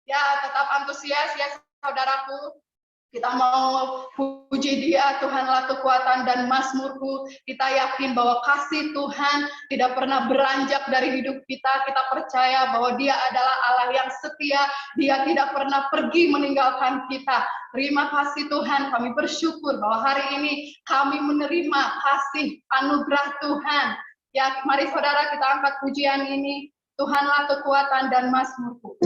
Ya, tetap antusias ya saudaraku. Kita mau puji Dia, Tuhanlah kekuatan dan mazmurku. Kita yakin bahwa kasih Tuhan tidak pernah beranjak dari hidup kita. Kita percaya bahwa Dia adalah Allah yang setia. Dia tidak pernah pergi meninggalkan kita. Terima kasih Tuhan, kami bersyukur bahwa hari ini kami menerima kasih anugerah Tuhan. Ya, mari saudara kita angkat pujian ini. Tuhanlah kekuatan dan mazmurku.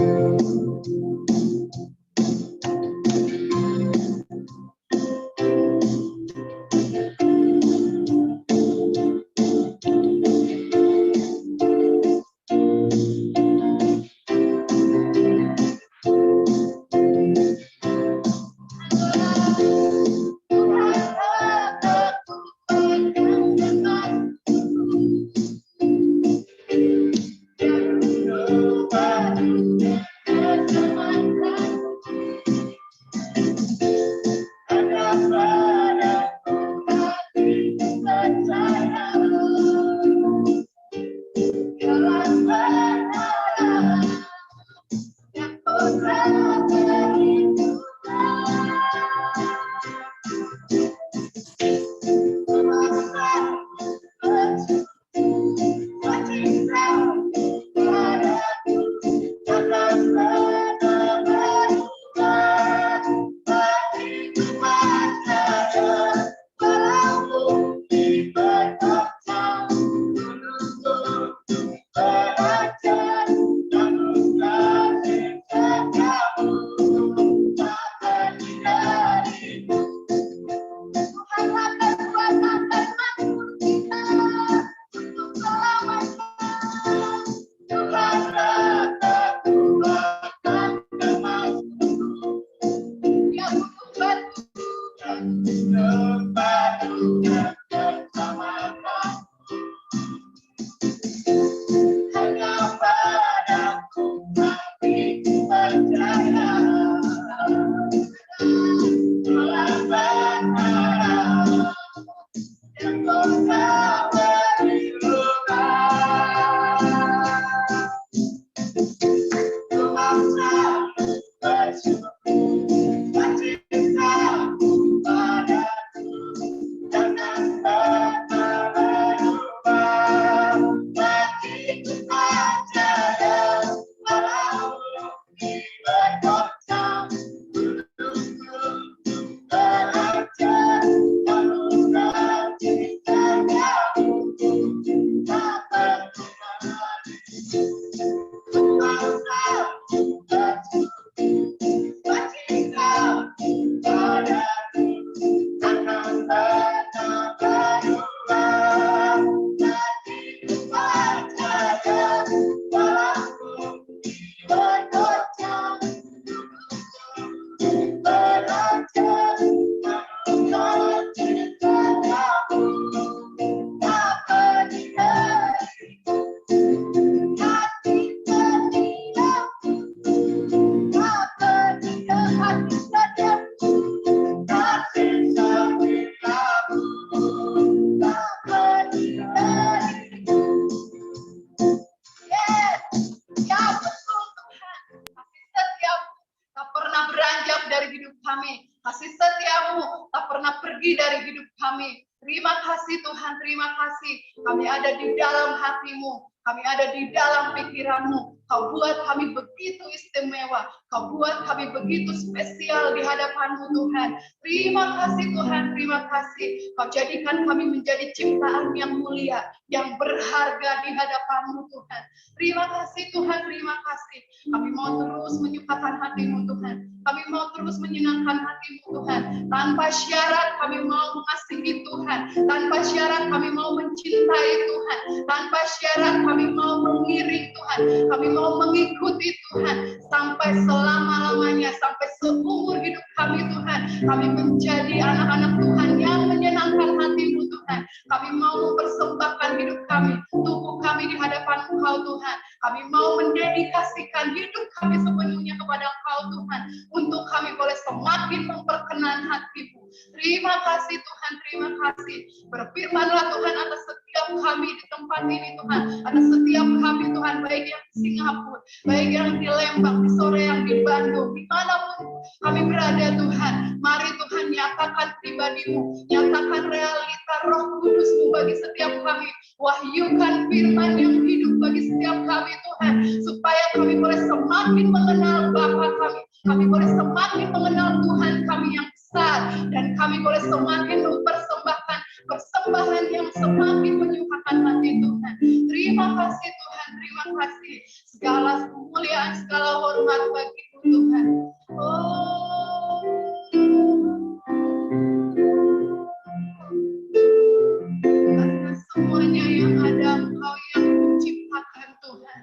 Kasih setiamu tak pernah pergi dari hidup kami. Terima kasih Tuhan, terima kasih. Kami ada di dalam hatimu, kami ada di dalam pikiranmu. Kau buat kami begitu istimewa, kau buat kami begitu spesial di hadapanmu Tuhan. Terima kasih Tuhan, terima kasih. Kau jadikan kami menjadi ciptaan yang mulia, yang berharga di hadapanmu Tuhan. Terima kasih Tuhan, terima kasih. Kami mau terus menyukakan hatimu Tuhan. Kami mau terus menyenangkan hatimu Tuhan. Tanpa syarat kami mau mengasihi Tuhan. Tanpa syarat kami mau mencintai Tuhan. Tanpa syarat kami mau mengiring Tuhan. Kami mau mengikuti Tuhan. Sampai selama-lamanya. Sampai seumur hidup kami Tuhan. Kami menjadi anak-anak Tuhan yang menyenangkan hatimu Tuhan. Kami mau mempersembahkan hidup kami. Tubuh kami di hadapan Engkau Tuhan. Kami mau mendedikasikan hidup kami sepenuhnya kepada Engkau Tuhan. Untuk kami boleh semakin memperkenan hatimu. Terima kasih Tuhan, terima kasih. Berfirmanlah Tuhan atas setiap setiap kami di tempat ini Tuhan, atas setiap kami Tuhan, baik yang di Singapura, baik yang di Lembang, di sore yang di Bandung, dimanapun kami berada Tuhan. Mari Tuhan nyatakan pribadimu, nyatakan realita Roh Kudus-Mu bagi setiap kami, wahyukan firman yang hidup bagi setiap kami Tuhan, supaya kami boleh semakin mengenal Bapa kami boleh semakin mengenal Tuhan kami yang besar, dan kami boleh semakin mempersembahkan persembahan yang semakin menyukakan hati Tuhan. Terima kasih Tuhan, terima kasih. Segala kemuliaan, segala hormat bagi-Mu Tuhan. Oh, karena semuanya yang ada Engkau yang menciptakan Tuhan.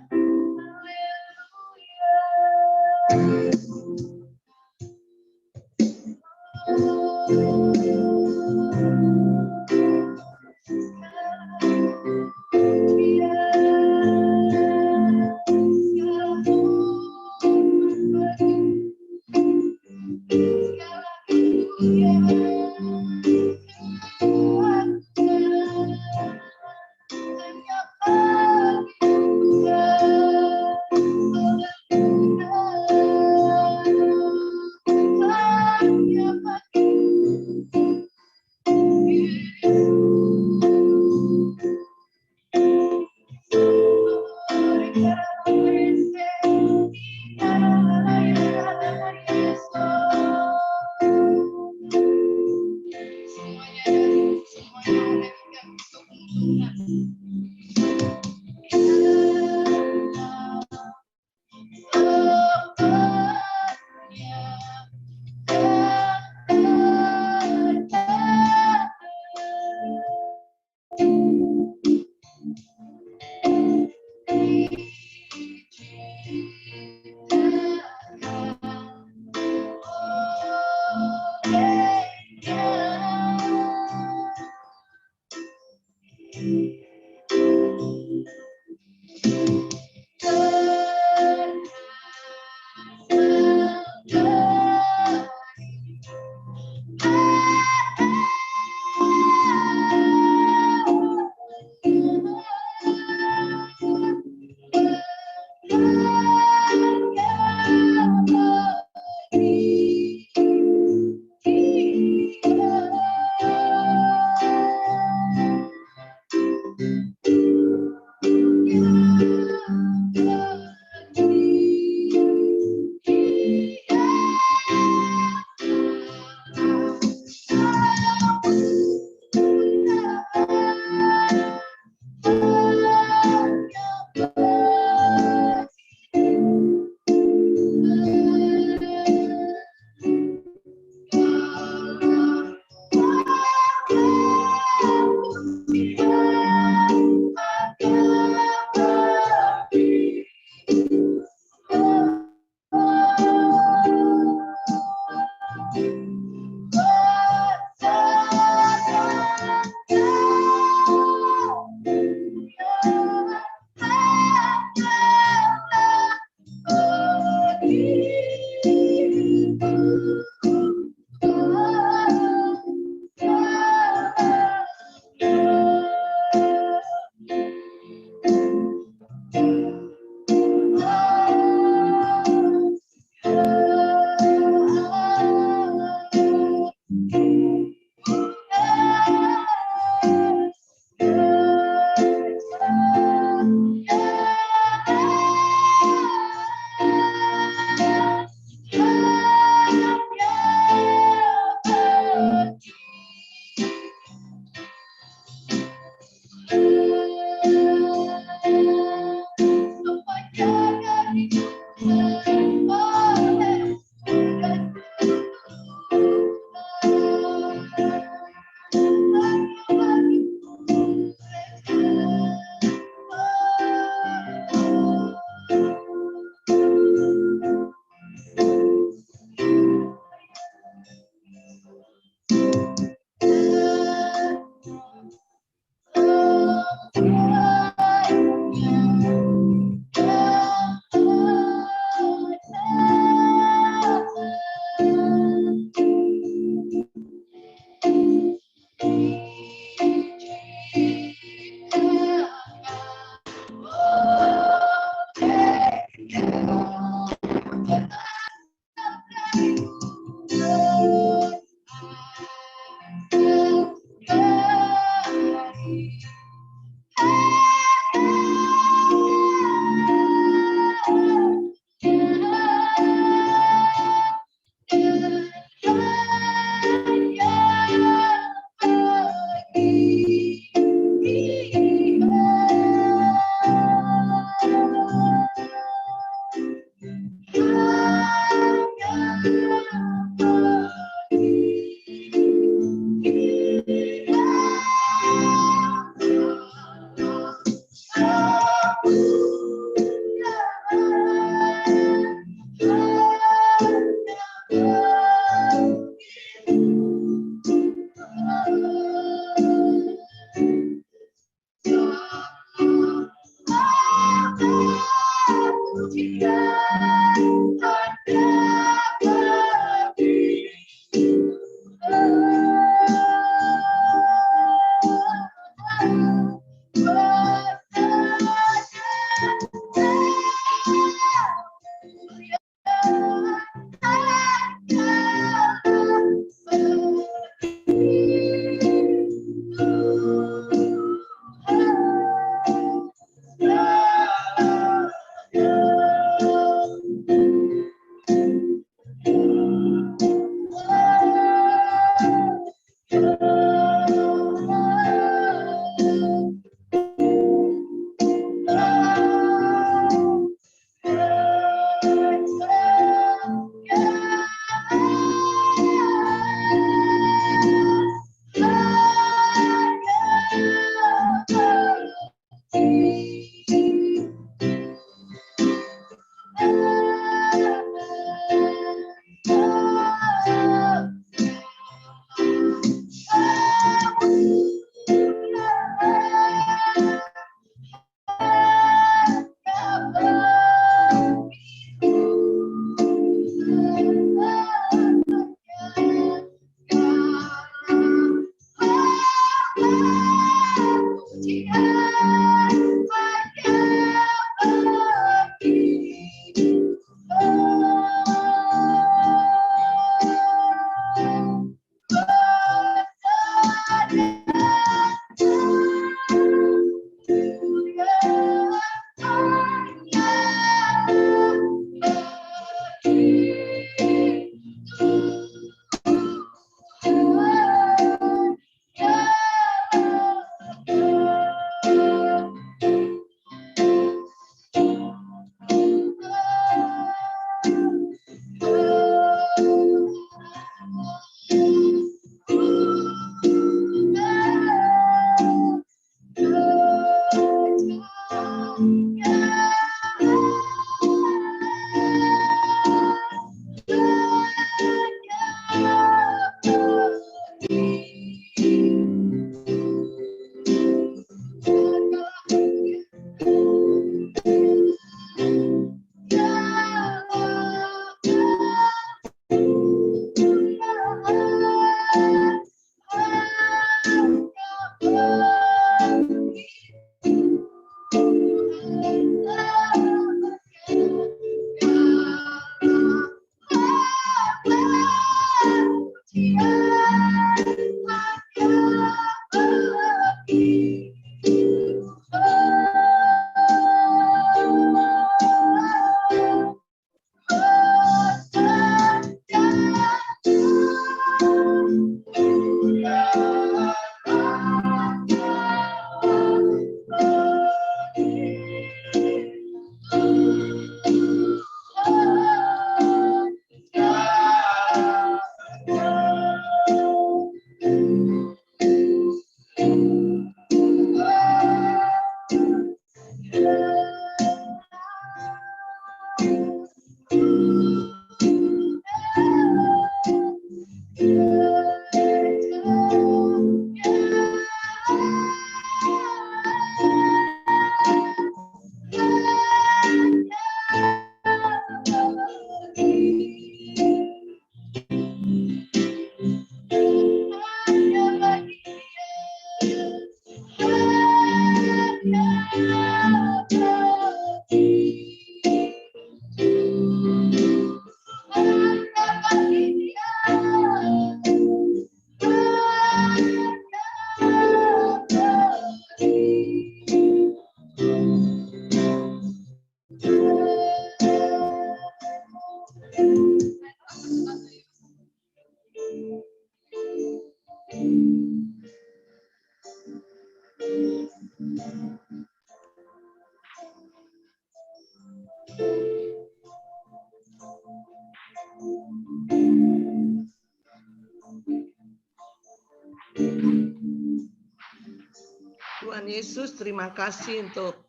Tuhan Yesus, terima kasih untuk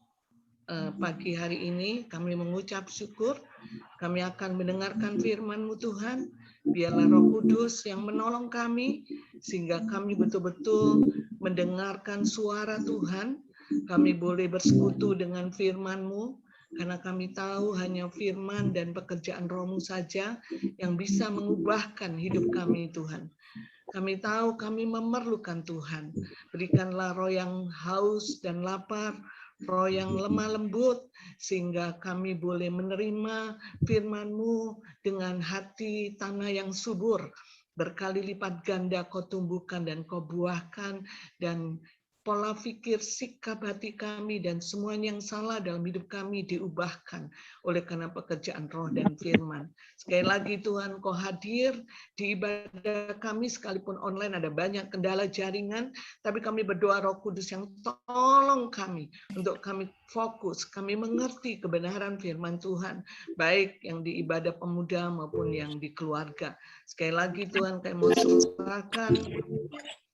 pagi hari ini. Kami mengucap syukur. Kami akan mendengarkan firman-Mu Tuhan. Biarlah Roh Kudus yang menolong kami, sehingga kami betul-betul mendengarkan suara Tuhan. Kami boleh bersekutu dengan firman-Mu, karena kami tahu hanya firman dan pekerjaan Roh-Mu saja yang bisa mengubahkan hidup kami, Tuhan. Kami tahu kami memerlukan Tuhan. Berikanlah roh yang haus dan lapar, roh yang lemah lembut, sehingga kami boleh menerima firman-Mu dengan hati tanah yang subur. Berkali lipat ganda Kau tumbuhkan dan Kau buahkan, dan pola pikir, sikap hati kami, dan semuanya yang salah dalam hidup kami diubahkan oleh karena pekerjaan roh dan firman. Sekali lagi Tuhan, Kau hadir di ibadah kami, sekalipun online ada banyak kendala jaringan, tapi kami berdoa Roh Kudus yang tolong kami, untuk kami fokus, kami mengerti kebenaran firman Tuhan, baik yang di ibadah pemuda maupun yang di keluarga. Sekali lagi Tuhan, kami mau serahkan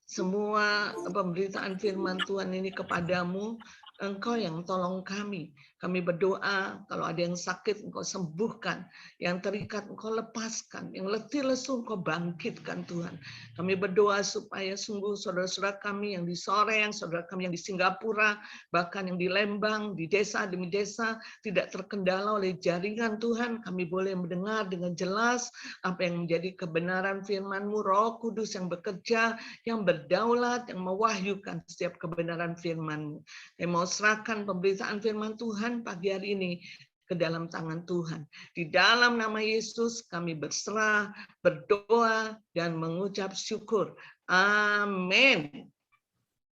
semua pemberitaan firman Tuhan ini kepadamu. Engkau yang tolong kami. Kami berdoa, kalau ada yang sakit, Engkau sembuhkan. Yang terikat, Engkau lepaskan. Yang letih lesu, Engkau bangkitkan Tuhan. Kami berdoa supaya sungguh saudara-saudara kami yang di Soreang, saudara kami yang di Singapura, bahkan yang di Lembang, di desa demi desa, tidak terkendala oleh jaringan Tuhan. Kami boleh mendengar dengan jelas apa yang menjadi kebenaran firman-Mu, Roh Kudus yang bekerja, yang berdaulat, yang mewahyukan setiap kebenaran firman-Mu. Kami mau serahkan pemberitaan firman Tuhan pagi hari ini ke dalam tangan Tuhan. Di dalam nama Yesus kami berserah, berdoa, dan mengucap syukur. Amin.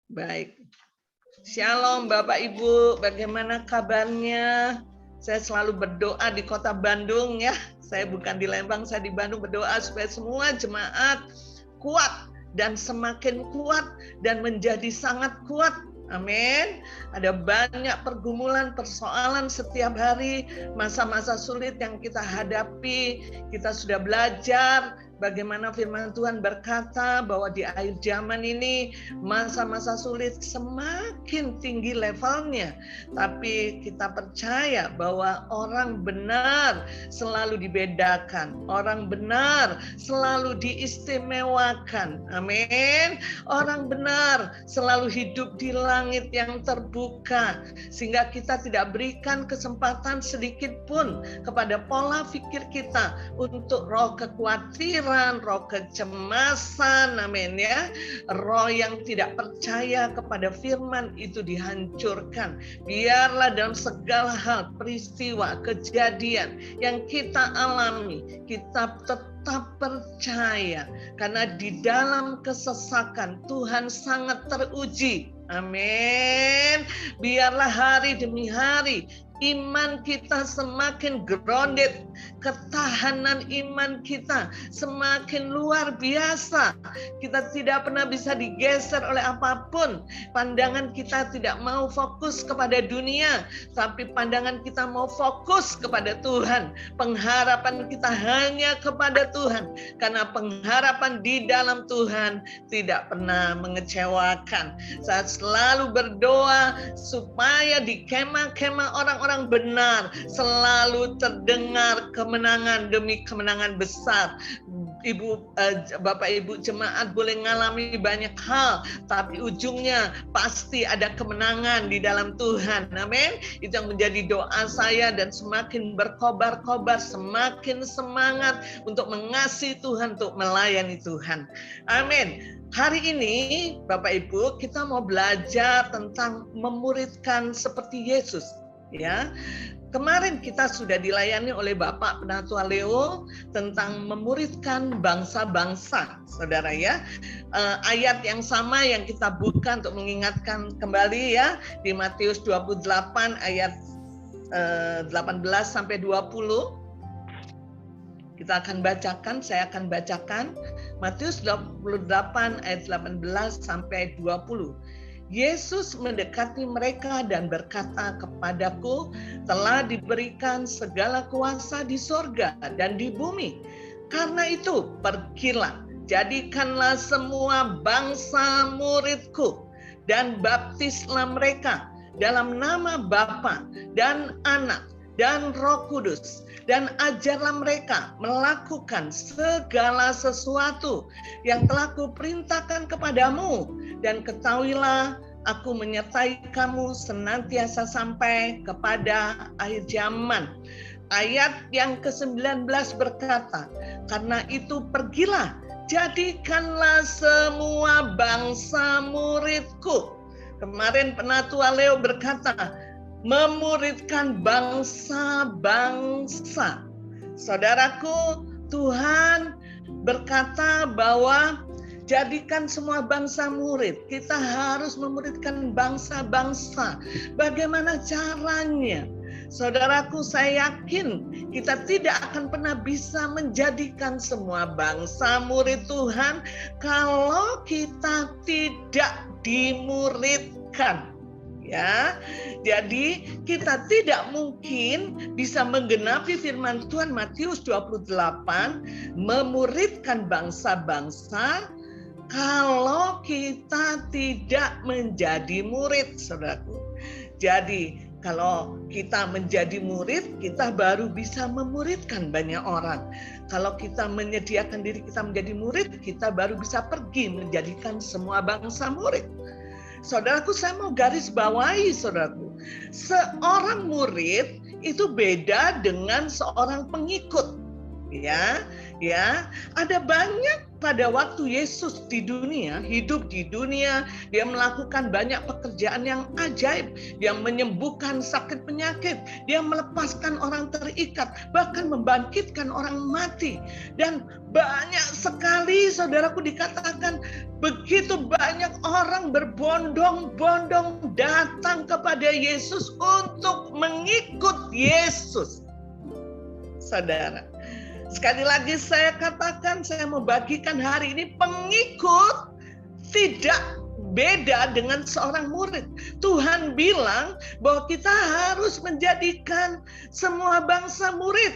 Baik. Shalom Bapak Ibu, bagaimana kabarnya? Saya selalu berdoa di kota Bandung ya. Saya bukan di Lembang, saya di Bandung, berdoa supaya semua jemaat kuat dan semakin kuat dan menjadi sangat kuat. Amin. Ada banyak pergumulan, persoalan setiap hari, masa-masa sulit yang kita hadapi. Kita sudah belajar bagaimana firman Tuhan berkata bahwa di akhir zaman ini masa-masa sulit semakin tinggi levelnya. Tapi kita percaya bahwa orang benar selalu dibedakan. Orang benar selalu diistimewakan. Amin. Orang benar selalu hidup di langit yang terbuka, sehingga kita tidak berikan kesempatan sedikit pun kepada pola pikir kita untuk roh kekhawatiran, roh kecemasan, amin ya. Roh yang tidak percaya kepada firman itu dihancurkan. Biarlah dalam segala hal, peristiwa, kejadian yang kita alami, kita tetap percaya, karena di dalam kesesakan Tuhan sangat teruji. Amin. Biarlah hari demi hari iman kita semakin grounded, ketahanan iman kita semakin luar biasa. Kita tidak pernah bisa digeser oleh apapun. Pandangan kita tidak mau fokus kepada dunia, tapi pandangan kita mau fokus kepada Tuhan. Pengharapan kita hanya kepada Tuhan, karena pengharapan di dalam Tuhan tidak pernah mengecewakan. Saya selalu berdoa supaya di kemah-kemah orang-orang benar selalu terdengar kemenangan demi kemenangan besar. Bapak Ibu jemaat boleh mengalami banyak hal, tapi ujungnya pasti ada kemenangan di dalam Tuhan. Amin. Itu yang menjadi doa saya, dan semakin berkobar-kobar, semakin semangat untuk mengasihi Tuhan, untuk melayani Tuhan. Amin. Hari ini Bapak Ibu kita mau belajar tentang memuridkan seperti Yesus, ya. Kemarin kita sudah dilayani oleh Bapak Penatua Leo tentang memuridkan bangsa-bangsa, saudara ya. Ayat yang sama yang kita buka untuk mengingatkan kembali ya, di Matius 28 ayat 18 sampai 20. Kita akan bacakan, saya akan bacakan Matius 28 ayat 18 sampai 20. Yesus mendekati mereka dan berkata kepadaku, telah diberikan segala kuasa di sorga dan di bumi. Karena itu pergilah, jadikanlah semua bangsa muridku, dan baptislah mereka dalam nama Bapa dan Anak dan Roh Kudus, dan ajarlah mereka melakukan segala sesuatu yang telah kuperintahkan kepadamu, dan ketahuilah aku menyertai kamu senantiasa sampai kepada akhir zaman. Ayat yang ke-19 berkata, karena itu pergilah, jadikanlah semua bangsa muridku. Kemarin Penatua Leo berkata, memuridkan bangsa-bangsa. Saudaraku, Tuhan berkata bahwa jadikan semua bangsa murid. Kita harus memuridkan bangsa-bangsa. Bagaimana caranya? Saudaraku, saya yakin kita tidak akan pernah bisa menjadikan semua bangsa murid Tuhan kalau kita tidak dimuridkan. Ya, jadi kita tidak mungkin bisa menggenapi firman Tuhan Matius 28, memuridkan bangsa-bangsa, kalau kita tidak menjadi murid, saudaraku. Jadi kalau kita menjadi murid, kita baru bisa memuridkan banyak orang. Kalau kita menyediakan diri kita menjadi murid, kita baru bisa pergi menjadikan semua bangsa murid. Saudaraku, saya mau garis bawahi, saudaraku. Seorang murid itu beda dengan seorang pengikut. Ya, ada banyak pada waktu Yesus di dunia, hidup di dunia, dia melakukan banyak pekerjaan yang ajaib. Dia menyembuhkan sakit penyakit, dia melepaskan orang terikat, bahkan membangkitkan orang mati. Dan banyak sekali, saudaraku, dikatakan begitu banyak orang berbondong-bondong datang kepada Yesus untuk mengikut Yesus. Saudara, sekali lagi saya katakan, saya mau bagikan hari ini, pengikut tidak beda dengan seorang murid. Tuhan bilang bahwa kita harus menjadikan semua bangsa murid,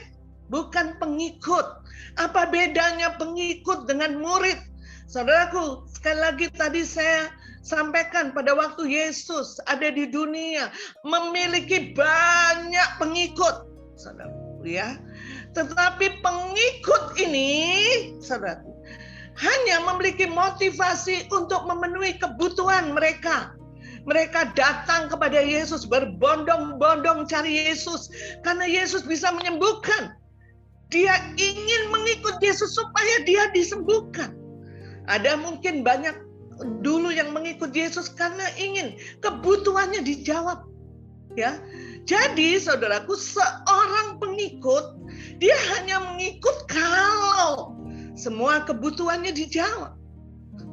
bukan pengikut. Apa bedanya pengikut dengan murid? Saudaraku, sekali lagi tadi saya sampaikan pada waktu Yesus ada di dunia, memiliki banyak pengikut. Saudaraku ya. Tetapi pengikut ini, saudaraku, hanya memiliki motivasi untuk memenuhi kebutuhan mereka. Mereka datang kepada Yesus, berbondong-bondong cari Yesus, karena Yesus bisa menyembuhkan. Dia ingin mengikut Yesus supaya dia disembuhkan. Ada mungkin banyak dulu yang mengikut Yesus karena ingin kebutuhannya dijawab. Ya, jadi saudaraku, seorang pengikut dia hanya mengikut kalau semua kebutuhannya dijawab.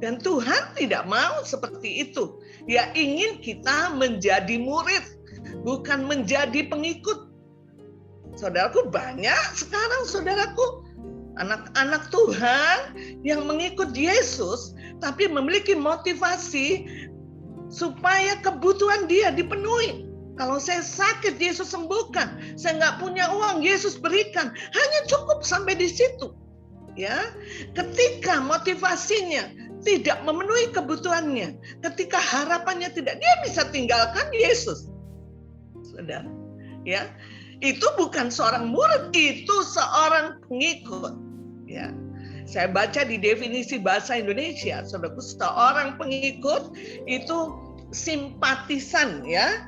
Dan Tuhan tidak mau seperti itu. Dia ingin kita menjadi murid, bukan menjadi pengikut. Saudaraku, banyak sekarang, saudaraku, anak-anak Tuhan yang mengikut Yesus, tapi memiliki motivasi supaya kebutuhan dia dipenuhi. Kalau saya sakit, Yesus sembuhkan. Saya nggak punya uang, Yesus berikan. Hanya cukup sampai di situ. Ya, ketika motivasinya tidak memenuhi kebutuhannya, ketika harapannya tidak, dia bisa tinggalkan Yesus. Saudara, ya, itu bukan seorang murid, itu seorang pengikut. Ya, Saya baca di definisi bahasa Indonesia, saudaraku, seorang pengikut itu simpatisan, ya,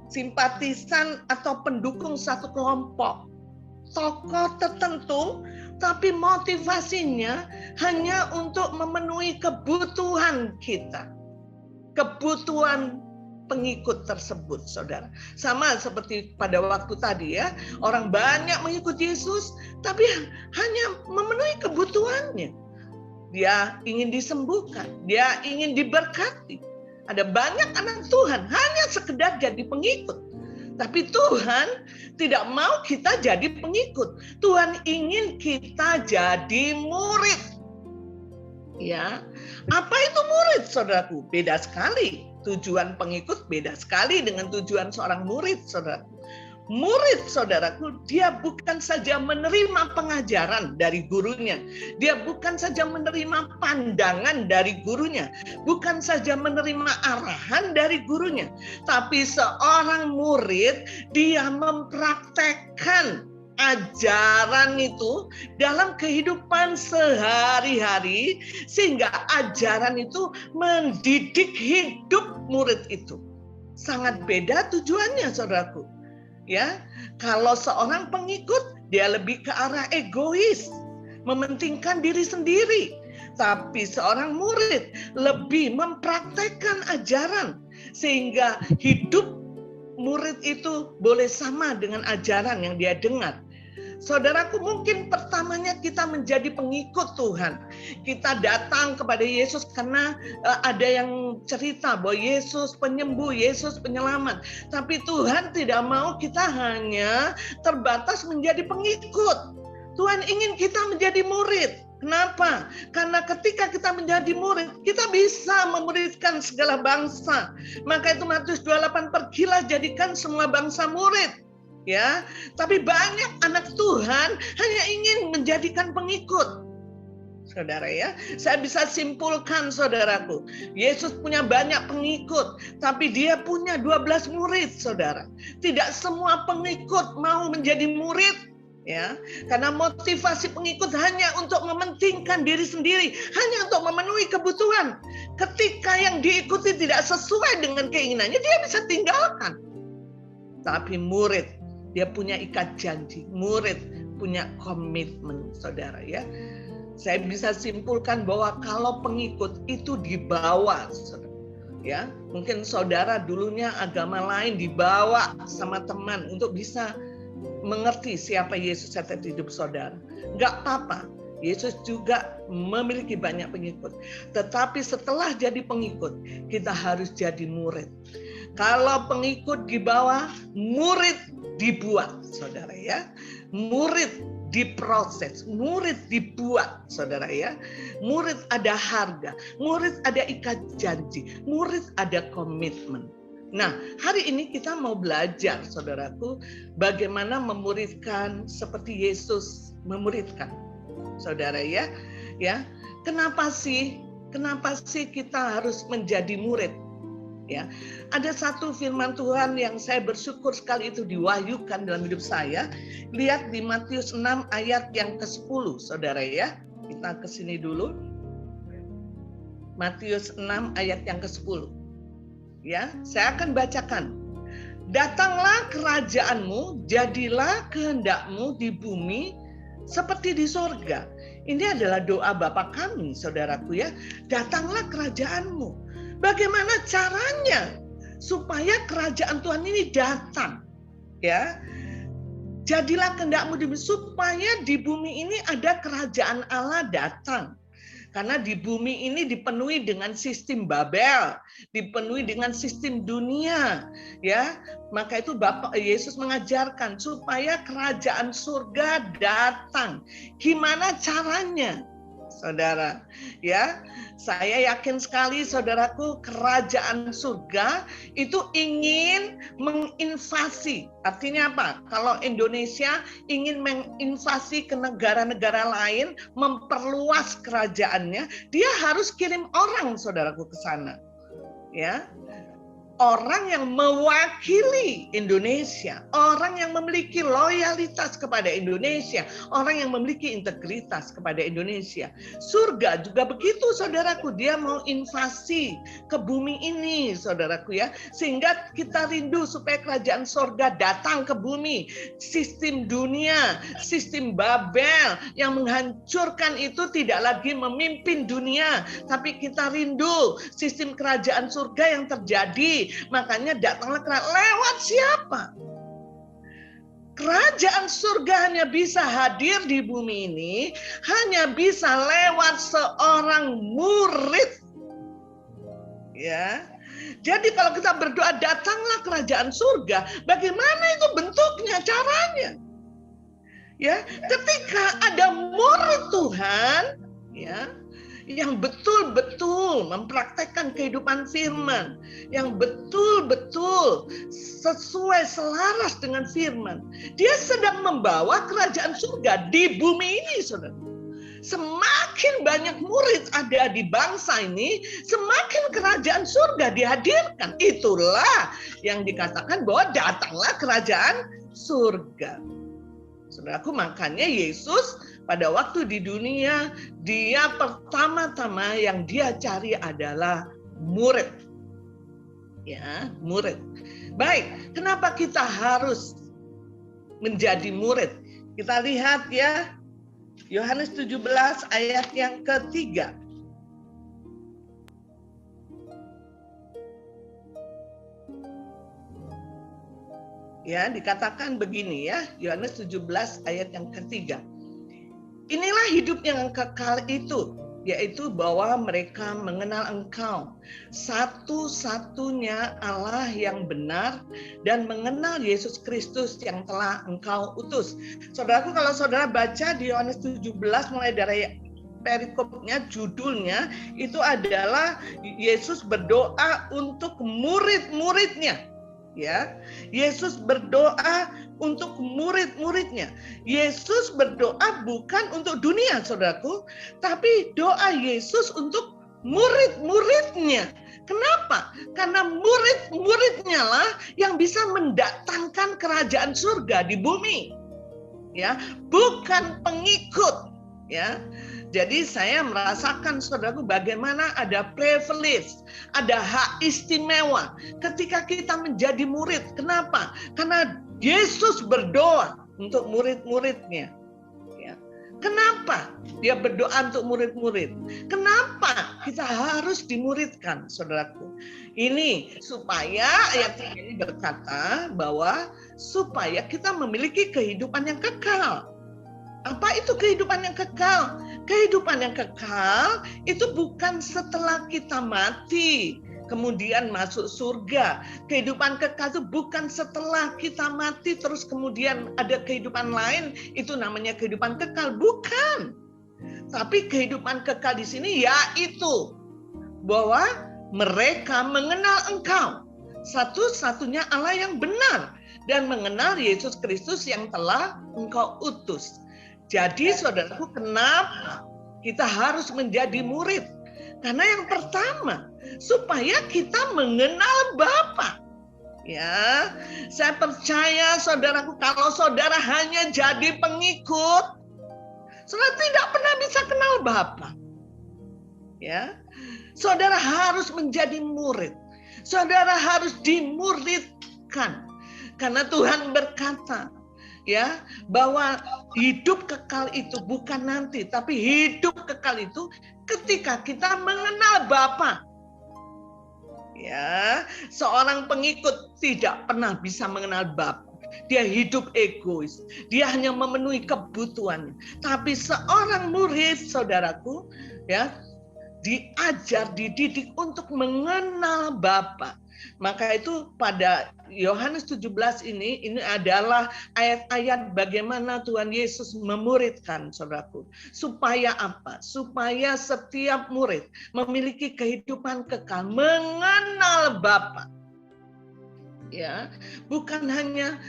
simpatisan atau pendukung satu kelompok, tokoh tertentu, tapi motivasinya hanya untuk memenuhi kebutuhan kita, kebutuhan pengikut tersebut, saudara. Sama seperti pada waktu tadi, ya, orang banyak mengikuti Yesus, tapi hanya memenuhi kebutuhannya. Dia ingin disembuhkan, dia ingin diberkati. Ada banyak anak Tuhan hanya sekedar jadi pengikut. Tapi Tuhan tidak mau kita jadi pengikut. Tuhan ingin kita jadi murid. Ya, apa itu murid, saudaraku? Beda sekali. Tujuan pengikut beda sekali dengan tujuan seorang murid, saudaraku. Murid, saudaraku, dia bukan saja menerima pengajaran dari gurunya. Dia bukan saja menerima pandangan dari gurunya. Bukan saja menerima arahan dari gurunya. Tapi seorang murid, dia mempraktekkan ajaran itu dalam kehidupan sehari-hari, sehingga ajaran itu mendidik hidup murid itu. Sangat beda tujuannya, saudaraku. Ya, kalau seorang pengikut, dia lebih ke arah egois, mementingkan diri sendiri. Tapi seorang murid lebih mempraktekkan ajaran, sehingga hidup murid itu boleh sama dengan ajaran yang dia dengar. Saudaraku, mungkin pertamanya kita menjadi pengikut Tuhan. Kita datang kepada Yesus karena ada yang cerita bahwa Yesus penyembuh, Yesus penyelamat. Tapi Tuhan tidak mau kita hanya terbatas menjadi pengikut. Tuhan ingin kita menjadi murid. Kenapa? Karena ketika kita menjadi murid, kita bisa memuridkan segala bangsa. Maka itu Matius 28, pergilah jadikan semua bangsa murid. Ya, tapi banyak anak Tuhan hanya ingin menjadikan pengikut. Saudara, ya, saya bisa simpulkan, saudaraku, Yesus punya banyak pengikut, tapi dia punya 12 murid, saudara. Tidak semua pengikut mau menjadi murid, ya, karena motivasi pengikut hanya untuk mementingkan diri sendiri, hanya untuk memenuhi kebutuhan. Ketika yang diikuti tidak sesuai dengan keinginannya, dia bisa tinggalkan. Tapi murid, dia punya ikat janji. Murid punya komitmen, saudara, ya. Saya bisa simpulkan bahwa kalau pengikut itu dibawa, saudara, ya. Mungkin saudara dulunya agama lain dibawa sama teman untuk bisa mengerti siapa Yesus atas hidup saudara. Enggak apa-apa. Yesus juga memiliki banyak pengikut. Tetapi setelah jadi pengikut, kita harus jadi murid. Kalau pengikut dibawa, murid dibuat, saudara, ya. Murid diproses, murid dibuat, saudara, ya. Murid ada harga, murid ada ikat janji, murid ada komitmen. Nah, hari ini kita mau belajar, saudaraku, bagaimana memuridkan seperti Yesus memuridkan, saudara, ya. Ya, kenapa sih kita harus menjadi murid? Ya, ada satu firman Tuhan yang saya bersyukur sekali itu diwahyukan dalam hidup saya. Lihat di Matius 6 ayat yang ke-10, saudara, ya. Kita ke sini dulu. Matius 6 ayat yang ke-10. Ya, saya akan bacakan. Datanglah kerajaanmu, jadilah kehendakmu di bumi seperti di sorga. Ini adalah doa Bapa kami, saudaraku, ya. Datanglah kerajaanmu. Bagaimana caranya supaya kerajaan Tuhan ini datang? Ya, jadilah kehendakmu di bumi, supaya di bumi ini ada kerajaan Allah datang. Karena di bumi ini dipenuhi dengan sistem Babel, dipenuhi dengan sistem dunia, ya. Maka itu Bapak Yesus mengajarkan supaya kerajaan surga datang. Gimana caranya? Saudara, ya, saya yakin sekali, saudaraku, kerajaan surga itu ingin menginvasi. Artinya apa? Kalau Indonesia ingin menginvasi ke negara-negara lain, memperluas kerajaannya, dia harus kirim orang, saudaraku, ke sana. Ya, orang yang mewakili Indonesia, orang yang memiliki loyalitas kepada Indonesia, orang yang memiliki integritas kepada Indonesia. Surga juga begitu, saudaraku, dia mau invasi ke bumi ini, saudaraku ya, sehingga kita rindu supaya kerajaan surga datang ke bumi. Sistem dunia, sistem Babel yang menghancurkan itu tidak lagi memimpin dunia, tapi kita rindu sistem kerajaan surga yang terjadi. Makanya datanglah lewat siapa? Kerajaan surga hanya bisa hadir di bumi ini hanya bisa lewat seorang murid. Ya. Jadi kalau kita berdoa datanglah kerajaan surga, bagaimana itu bentuknya, caranya? Ya, ketika ada murid Tuhan, ya, yang betul-betul mempraktekkan kehidupan firman, yang betul-betul sesuai selaras dengan firman. Dia sedang membawa kerajaan surga di bumi ini, saudara. Semakin banyak murid ada di bangsa ini, semakin kerajaan surga dihadirkan. Itulah yang dikatakan bahwa datanglah kerajaan surga. Saudaraku, makanya Yesus pada waktu di dunia, dia pertama-tama yang dia cari adalah murid. Ya, murid. Baik, kenapa kita harus menjadi murid? Kita lihat ya, Yohanes 17 ayat yang ketiga. Ya, dikatakan begini ya, Yohanes 17 ayat yang ketiga. Inilah hidup yang kekal itu, yaitu bahwa mereka mengenal Engkau, satu-satunya Allah yang benar, dan mengenal Yesus Kristus yang telah Engkau utus. Saudaraku, kalau saudara baca di Yohanes 17 mulai dari perikopnya, judulnya itu adalah Yesus berdoa untuk murid-muridnya. Ya, Yesus berdoa untuk murid-muridnya. Yesus berdoa bukan untuk dunia, saudaraku, tapi doa Yesus untuk murid-muridnya. Kenapa? Karena murid-muridnya lah yang bisa mendatangkan kerajaan surga di bumi. Ya, bukan pengikut. Ya, jadi saya merasakan, saudaraku, bagaimana ada privilege, ada hak istimewa ketika kita menjadi murid. Kenapa? Karena Yesus berdoa untuk murid-muridnya. Ya. Kenapa dia berdoa untuk murid-murid? Kenapa kita harus dimuridkan, saudaraku? Ini supaya ayat ini berkata bahwa supaya kita memiliki kehidupan yang kekal. Apa itu kehidupan yang kekal? Kehidupan yang kekal itu bukan setelah kita mati kemudian masuk surga. Kehidupan kekal itu bukan setelah kita mati terus kemudian ada kehidupan lain, itu namanya kehidupan kekal. Bukan. Tapi kehidupan kekal di sini yaitu bahwa mereka mengenal Engkau, satu-satunya Allah yang benar, dan mengenal Yesus Kristus yang telah Engkau utus. Jadi saudaraku, kenapa kita harus menjadi murid? Karena yang pertama, supaya kita mengenal Bapa. Ya, saya percaya saudaraku, kalau saudara hanya jadi pengikut, saudara tidak pernah bisa kenal Bapa. Ya, saudara harus menjadi murid. Saudara harus dimuridkan. Karena Tuhan berkata, ya, bahwa hidup kekal itu bukan nanti, tapi hidup kekal itu ketika kita mengenal Bapa. Ya, seorang pengikut tidak pernah bisa mengenal Bapa. Dia hidup egois, dia hanya memenuhi kebutuhannya. Tapi seorang murid, saudaraku, ya, diajar, dididik untuk mengenal Bapa. Maka itu pada Yohanes 17 ini adalah ayat-ayat bagaimana Tuhan Yesus memuridkan, saudaraku. Supaya apa? Supaya setiap murid memiliki kehidupan kekal, mengenal Bapa. Ya, bukan hanya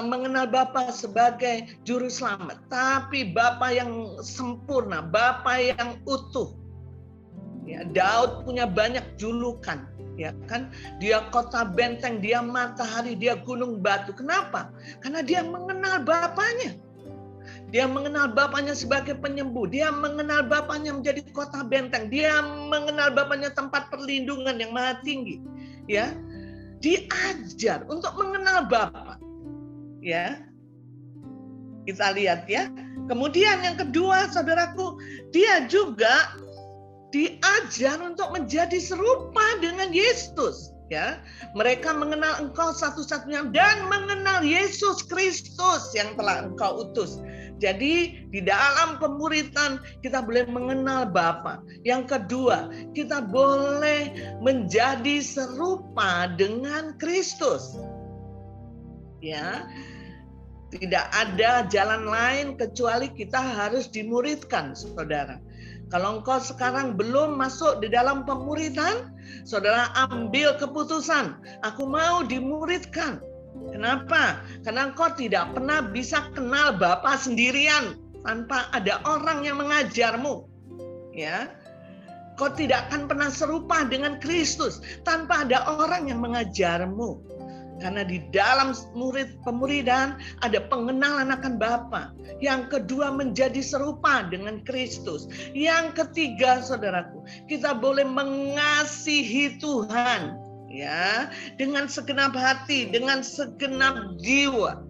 mengenal Bapa sebagai juru selamat, tapi Bapa yang sempurna, Bapa yang utuh. Ya, Daud punya banyak julukan, ya kan? Dia kota benteng, dia matahari, dia gunung batu. Kenapa? Karena dia mengenal Bapaknya. Dia mengenal Bapaknya sebagai penyembuh. Dia mengenal Bapaknya menjadi kota benteng. Dia mengenal Bapaknya tempat perlindungan yang maha tinggi. Ya, diajar untuk mengenal Bapa. Ya, kita lihat ya. Kemudian yang kedua, saudaraku, dia juga diajar untuk menjadi serupa dengan Yesus. Ya, mereka mengenal Engkau satu-satunya dan mengenal Yesus Kristus yang telah Engkau utus. Jadi di dalam pemuridan kita boleh mengenal Bapa. Yang kedua, kita boleh menjadi serupa dengan Kristus. Ya, tidak ada jalan lain kecuali kita harus dimuridkan, saudara. Kalau engkau sekarang belum masuk di dalam pemuridan, saudara ambil keputusan, aku mau dimuridkan. Kenapa? Karena engkau tidak pernah bisa kenal Bapa sendirian tanpa ada orang yang mengajarmu. Ya, kau tidak akan pernah serupa dengan Kristus tanpa ada orang yang mengajarmu. Karena di dalam pemuridan ada pengenalan akan Bapa. Yang kedua, menjadi serupa dengan Kristus. Yang ketiga, saudaraku, kita boleh mengasihi Tuhan, ya, dengan segenap hati, dengan segenap jiwa.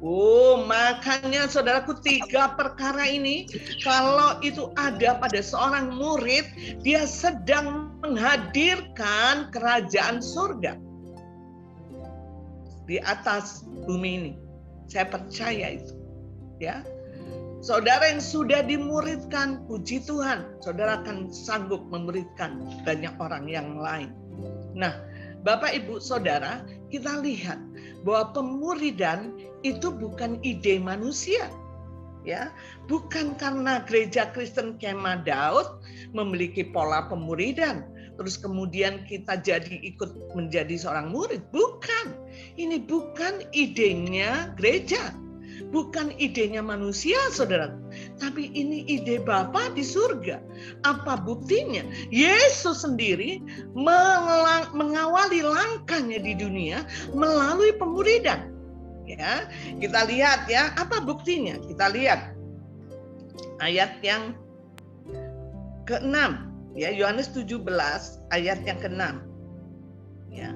Oh, makanya saudaraku, 3 perkara ini kalau itu ada pada seorang murid, dia sedang menghadirkan kerajaan surga di atas bumi ini. Saya percaya itu. Ya. Saudara yang sudah dimuridkan, puji Tuhan, saudara akan sanggup memuridkan banyak orang yang lain. Nah, Bapak Ibu Saudara, kita lihat bahwa pemuridan itu bukan ide manusia. Ya, bukan karena gereja Kristen Kemah Daud memiliki pola pemuridan, terus kemudian kita jadi ikut menjadi seorang murid. Bukan. Ini bukan idenya gereja. Bukan idenya manusia, saudara. Tapi ini ide Bapa di surga. Apa buktinya? Yesus sendiri mengawali langkahnya di dunia melalui pemuridan. Ya, kita lihat ya, apa buktinya? Kita lihat ayat yang ke-6. Ya, Yohanes 17 ayat yang ke-6. Ya.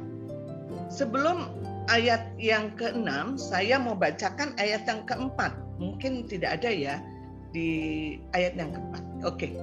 Sebelum ayat yang ke-6, saya mau bacakan ayat yang ke-4. Mungkin tidak ada ya di ayat yang ke-4. Oke.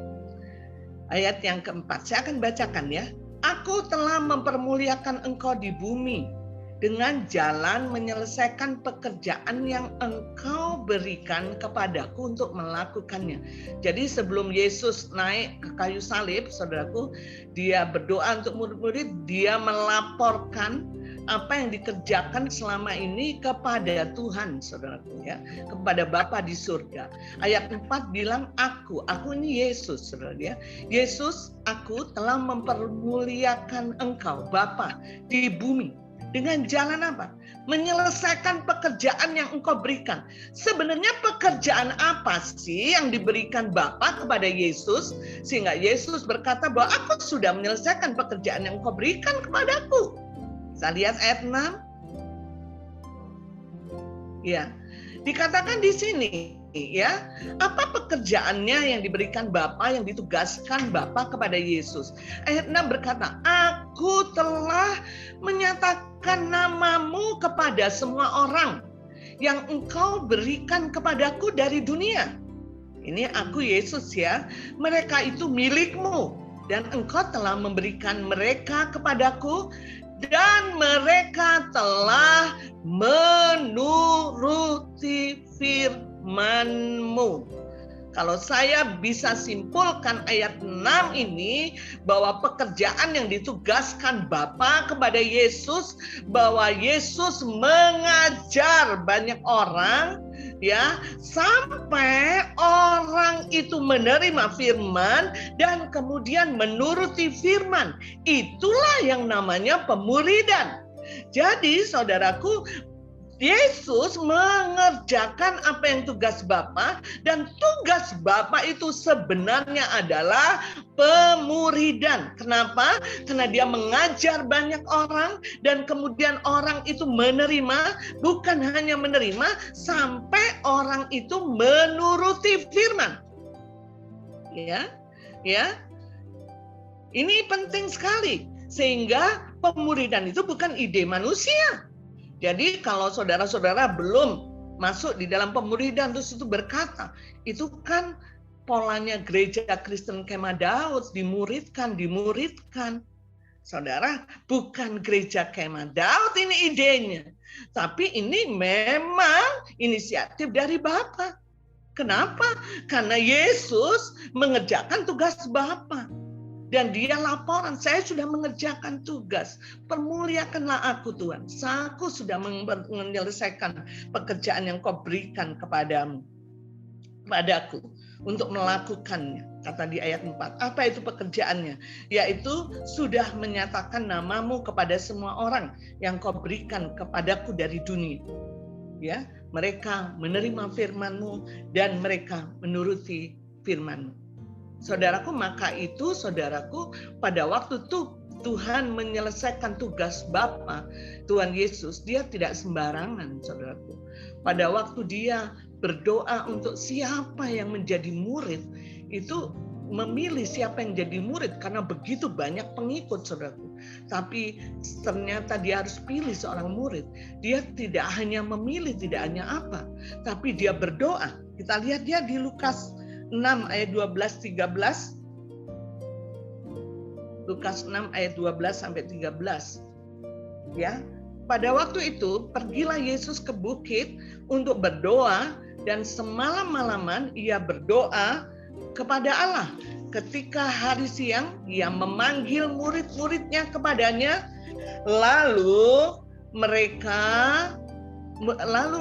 Ayat yang ke-4. Saya akan bacakan ya. Aku telah mempermuliakan engkau di bumi dengan jalan menyelesaikan pekerjaan yang engkau berikan kepadaku untuk melakukannya. Jadi sebelum Yesus naik ke kayu salib, saudaraku, dia berdoa untuk murid-murid, dia melaporkan apa yang dikerjakan selama ini kepada Tuhan, saudaraku, ya, kepada Bapa di surga. Ayat 4 bilang aku ini Yesus, saudara, ya. Yesus, aku telah mempermuliakan engkau, Bapa, di bumi. Dengan jalan apa? Menyelesaikan pekerjaan yang engkau berikan. Sebenarnya pekerjaan apa sih yang diberikan Bapa kepada Yesus? Sehingga Yesus berkata bahwa aku sudah menyelesaikan pekerjaan yang engkau berikan kepadaku. Kita lihat ayat 6. Ya, dikatakan di sini, ya, apa pekerjaannya yang diberikan Bapa, yang ditugaskan Bapa kepada Yesus? Ayat 6 berkata, aku telah menyatakan namamu kepada semua orang yang engkau berikan kepadaku dari dunia. Ini aku Yesus, ya. Mereka itu milikmu dan engkau telah memberikan mereka kepadaku dan mereka telah menuruti firman-Mu. Kalau saya bisa simpulkan ayat 6 ini, bahwa pekerjaan yang ditugaskan Bapa kepada Yesus, bahwa Yesus mengajar banyak orang, ya, sampai orang itu menerima firman dan kemudian menuruti firman. Itulah yang namanya pemuridan. Jadi saudaraku, Yesus mengerjakan apa yang tugas Bapa, dan tugas Bapa itu sebenarnya adalah pemuridan. Kenapa? Karena dia mengajar banyak orang dan kemudian orang itu menerima, bukan hanya menerima, sampai orang itu menuruti firman. Ya. Ini penting sekali, sehingga pemuridan itu bukan ide manusia. Jadi kalau saudara-saudara belum masuk di dalam pemuridan terus itu berkata, itu kan polanya gereja Kristen Kemah Daud, dimuridkan. Saudara, bukan gereja Kemah Daud ini idenya, tapi ini memang inisiatif dari Bapa. Kenapa? Karena Yesus mengerjakan tugas Bapa. Dan dia laporan, saya sudah mengerjakan tugas. Permuliakanlah aku Tuhan. Aku sudah menyelesaikan pekerjaan yang kau berikan padaku untuk melakukannya. Kata di ayat 4. Apa itu pekerjaannya? Yaitu sudah menyatakan namamu kepada semua orang yang kau berikan kepadaku dari dunia. Ya, mereka menerima firman-Mu dan mereka menuruti firman-Mu. Saudaraku, maka itu saudaraku, pada waktu Tuhan menyelesaikan tugas Bapa, Tuhan Yesus, dia tidak sembarangan, saudaraku. Pada waktu dia berdoa untuk siapa yang menjadi murid, itu memilih siapa yang jadi murid karena begitu banyak pengikut, saudaraku. Tapi ternyata dia harus pilih seorang murid. Dia tidak hanya memilih, tidak hanya apa, tapi dia berdoa. Kita lihat dia di Lukas 6 ayat 12-13. Lukas 6 ayat 12 sampai 13. Ya. Pada waktu itu pergilah Yesus ke bukit untuk berdoa, dan semalam-malaman ia berdoa kepada Allah. Ketika hari siang ia memanggil murid-muridnya kepadanya, lalu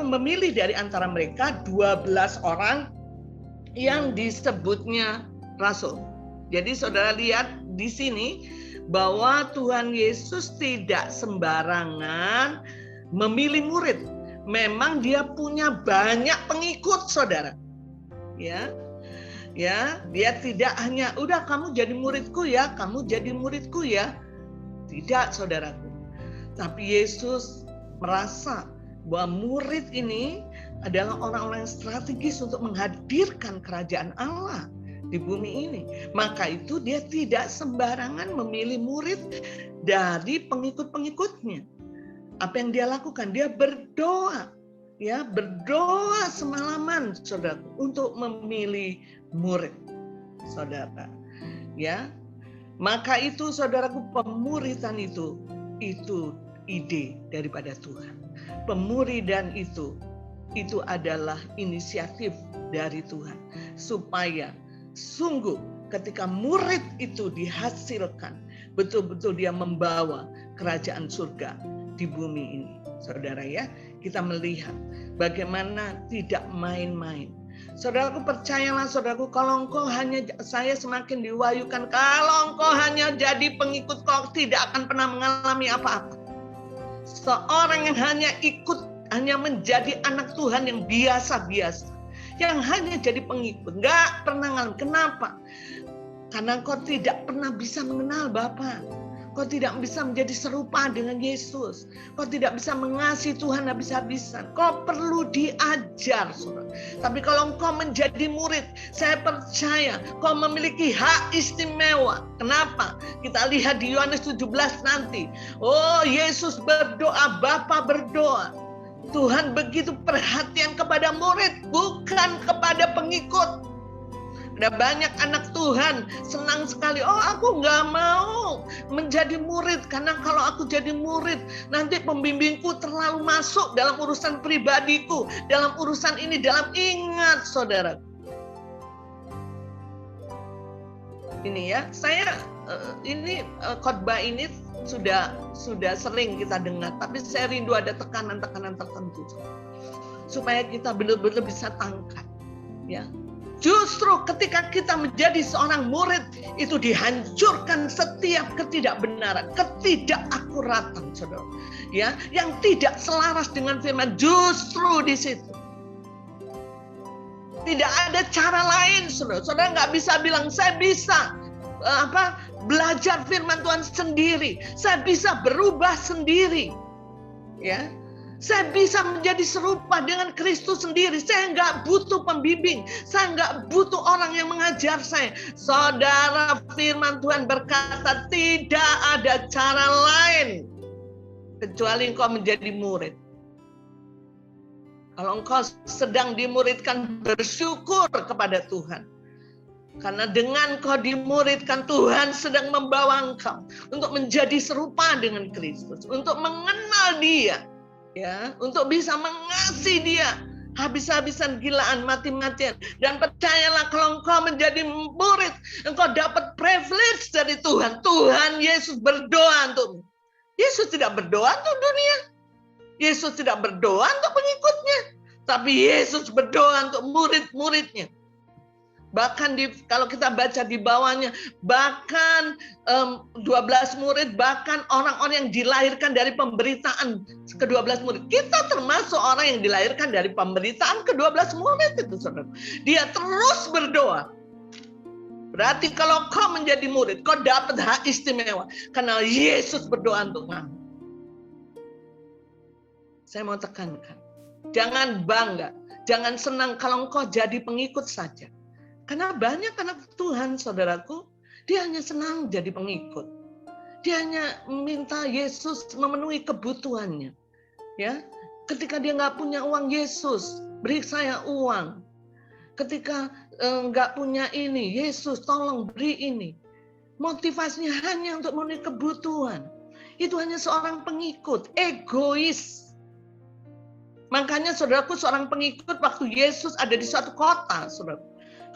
memilih dari antara mereka 12 orang yang disebutnya rasul. Jadi saudara lihat di sini bahwa Tuhan Yesus tidak sembarangan memilih murid. Memang dia punya banyak pengikut, saudara. Ya, dia tidak hanya udah kamu jadi muridku ya, kamu jadi muridku ya. Tidak, saudaraku. Tapi Yesus merasa bahwa murid ini adalah orang-orang yang strategis untuk menghadirkan kerajaan Allah di bumi ini. Maka itu dia tidak sembarangan memilih murid dari pengikut-pengikutnya. Apa yang dia lakukan? Dia berdoa. Ya, berdoa semalaman, saudara, untuk memilih murid, saudara. Ya, maka itu, saudaraku, pemuridan itu ide daripada Tuhan. Pemuridan itu adalah inisiatif dari Tuhan, supaya sungguh ketika murid itu dihasilkan, betul-betul dia membawa kerajaan surga di bumi ini. Saudara ya, kita melihat bagaimana tidak main-main. Saudaraku, percayalah saudaraku, kalau engkau hanya, saya semakin diwahyukan, kalau engkau hanya jadi pengikut, kau tidak akan pernah mengalami apa-apa. Seorang yang hanya menjadi anak Tuhan yang biasa-biasa, yang hanya jadi pengikut, nggak pernah ngalamin. Kenapa? Karena kau tidak pernah bisa mengenal Bapa. Kau tidak bisa menjadi serupa dengan Yesus. Kau tidak bisa mengasihi Tuhan habis-habisan. Kau perlu diajar, saudara. Tapi kalau engkau menjadi murid, saya percaya kau memiliki hak istimewa. Kenapa? Kita lihat di Yohanes 17 nanti. Oh, Yesus berdoa, Bapa berdoa. Tuhan begitu perhatian kepada murid, bukan kepada pengikut. Ada banyak anak Tuhan senang sekali, oh aku nggak mau menjadi murid, karena kalau aku jadi murid nanti pembimbingku terlalu masuk dalam urusan pribadiku, dalam urusan ini, ingat saudara. Ini ya, saya khotbah ini sudah sering kita dengar, tapi saya rindu ada tekanan-tekanan tertentu supaya kita benar-benar bisa tangkap, ya. Justru ketika kita menjadi seorang murid, itu dihancurkan setiap ketidakbenaran, ketidakakuratan, saudara. Ya, yang tidak selaras dengan firman, justru di situ. Tidak ada cara lain, saudara. Saudara nggak bisa bilang, saya bisa belajar firman Tuhan sendiri, saya bisa berubah sendiri. Ya, saya bisa menjadi serupa dengan Kristus sendiri. Saya nggak butuh pembimbing. Saya nggak butuh orang yang mengajar saya. Saudara, firman Tuhan berkata tidak ada cara lain kecuali engkau menjadi murid. Kalau engkau sedang dimuridkan, bersyukur kepada Tuhan. Karena dengan engkau dimuridkan, Tuhan sedang membawa engkau untuk menjadi serupa dengan Kristus, untuk mengenal Dia. Ya, untuk bisa mengasihi Dia habis-habisan, gilaan, mati-matian. Dan percayalah, kalau engkau menjadi murid, engkau dapat privilege dari Tuhan. Tuhan Yesus berdoa untukmu. Yesus tidak berdoa untuk dunia. Yesus tidak berdoa untuk pengikutnya. Tapi Yesus berdoa untuk murid-muridnya. Bahkan kalau kita baca di bawahnya, bahkan 12 murid, bahkan orang-orang yang dilahirkan dari pemberitaan ke-12 murid. Kita termasuk orang yang dilahirkan dari pemberitaan ke-12 murid itu, saudara. Dia terus berdoa. Berarti kalau kau menjadi murid, kau dapat hak istimewa. Karena Yesus berdoa untuk kamu. Saya mau tekankan, jangan bangga, jangan senang kalau engkau jadi pengikut saja. Karena banyak anak Tuhan, saudaraku, dia hanya senang jadi pengikut. Dia hanya minta Yesus memenuhi kebutuhannya. Ya, ketika dia nggak punya uang, Yesus beri saya uang. Ketika nggak punya ini, Yesus tolong beri ini. Motivasinya hanya untuk memenuhi kebutuhan. Itu hanya seorang pengikut, egois. Makanya saudaraku, seorang pengikut waktu Yesus ada di suatu kota, saudara.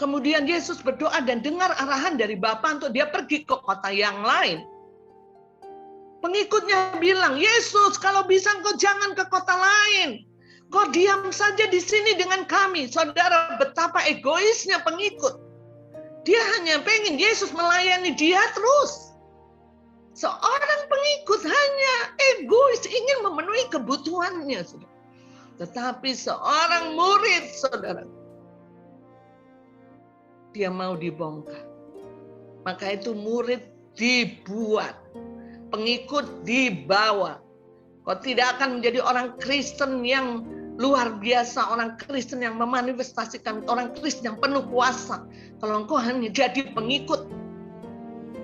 Kemudian Yesus berdoa dan dengar arahan dari Bapa untuk dia pergi ke kota yang lain. Pengikutnya bilang, Yesus, kalau bisa engkau jangan ke kota lain. Kau diam saja di sini dengan kami. Saudara, betapa egoisnya pengikut. Dia hanya pengen Yesus melayani dia terus. Seorang pengikut hanya egois, ingin memenuhi kebutuhannya. Saudara. Tetapi seorang murid, saudara, dia mau dibongkar. Maka itu murid dibuat, pengikut dibawa. Kau tidak akan menjadi orang Kristen yang luar biasa, orang Kristen yang memanifestasikan, orang Kristen yang penuh kuasa. Kalau engkau hanya jadi pengikut.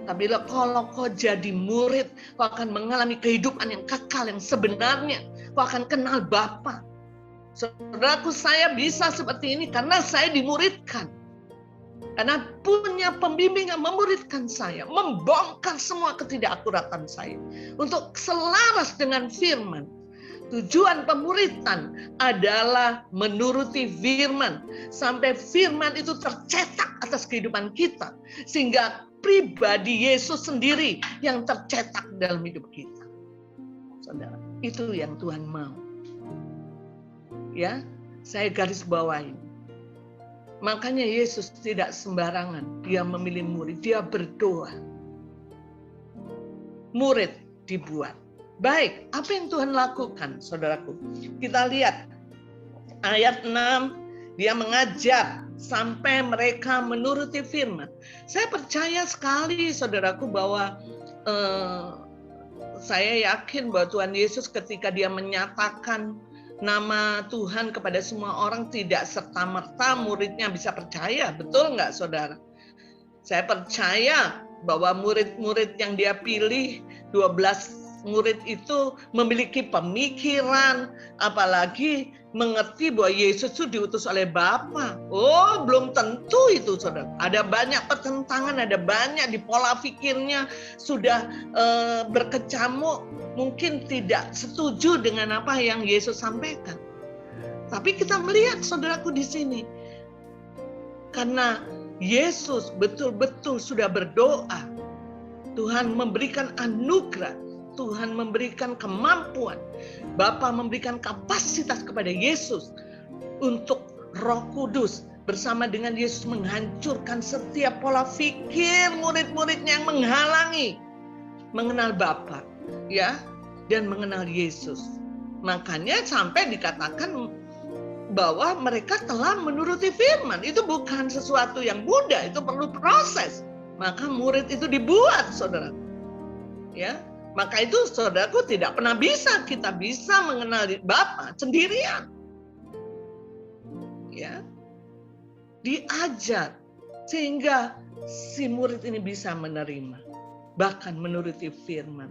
Tapi kalau kau jadi murid, kau akan mengalami kehidupan yang kekal, yang sebenarnya. Kau akan kenal Bapa. Saudaraku, saya bisa seperti ini karena saya dimuridkan. Karena punya pembimbing yang memuridkan saya, membongkar semua ketidakakuratan saya untuk selaras dengan firman. Tujuan pemuridan adalah menuruti firman sampai firman itu tercetak atas kehidupan kita, sehingga pribadi Yesus sendiri yang tercetak dalam hidup kita. Saudara, itu yang Tuhan mau. Ya, saya garis bawahi. Makanya Yesus tidak sembarangan. Dia memilih murid. Dia berdoa. Murid dibuat. Baik, apa yang Tuhan lakukan, saudaraku? Kita lihat ayat 6. Dia mengajar sampai mereka menuruti firman. Saya percaya sekali, saudaraku, bahwa saya yakin bahwa Tuhan Yesus ketika dia menyatakan nama Tuhan kepada semua orang, tidak serta-merta muridnya bisa percaya. Betul nggak, saudara? Saya percaya bahwa murid-murid yang dia pilih, 12 murid itu memiliki pemikiran, apalagi mengerti bahwa Yesus itu diutus oleh Bapa. Oh, belum tentu itu, saudara. Ada banyak pertentangan, ada banyak di pola pikirnya sudah berkecamuk. Mungkin tidak setuju dengan apa yang Yesus sampaikan. Tapi kita melihat, saudaraku, di sini. Karena Yesus betul-betul sudah berdoa. Tuhan memberikan anugerah. Tuhan memberikan kemampuan. Bapa memberikan kapasitas kepada Yesus untuk Roh Kudus bersama dengan Yesus menghancurkan setiap pola pikir murid-muridnya yang menghalangi mengenal Bapa, ya, dan mengenal Yesus. Makanya sampai dikatakan bahwa mereka telah menuruti firman. Itu bukan sesuatu yang mudah, itu perlu proses. Maka murid itu dibuat, saudara. Ya, maka itu saudaraku tidak pernah kita bisa mengenal Bapa sendirian. Ya, diajar sehingga si murid ini bisa menerima, bahkan menuruti firman,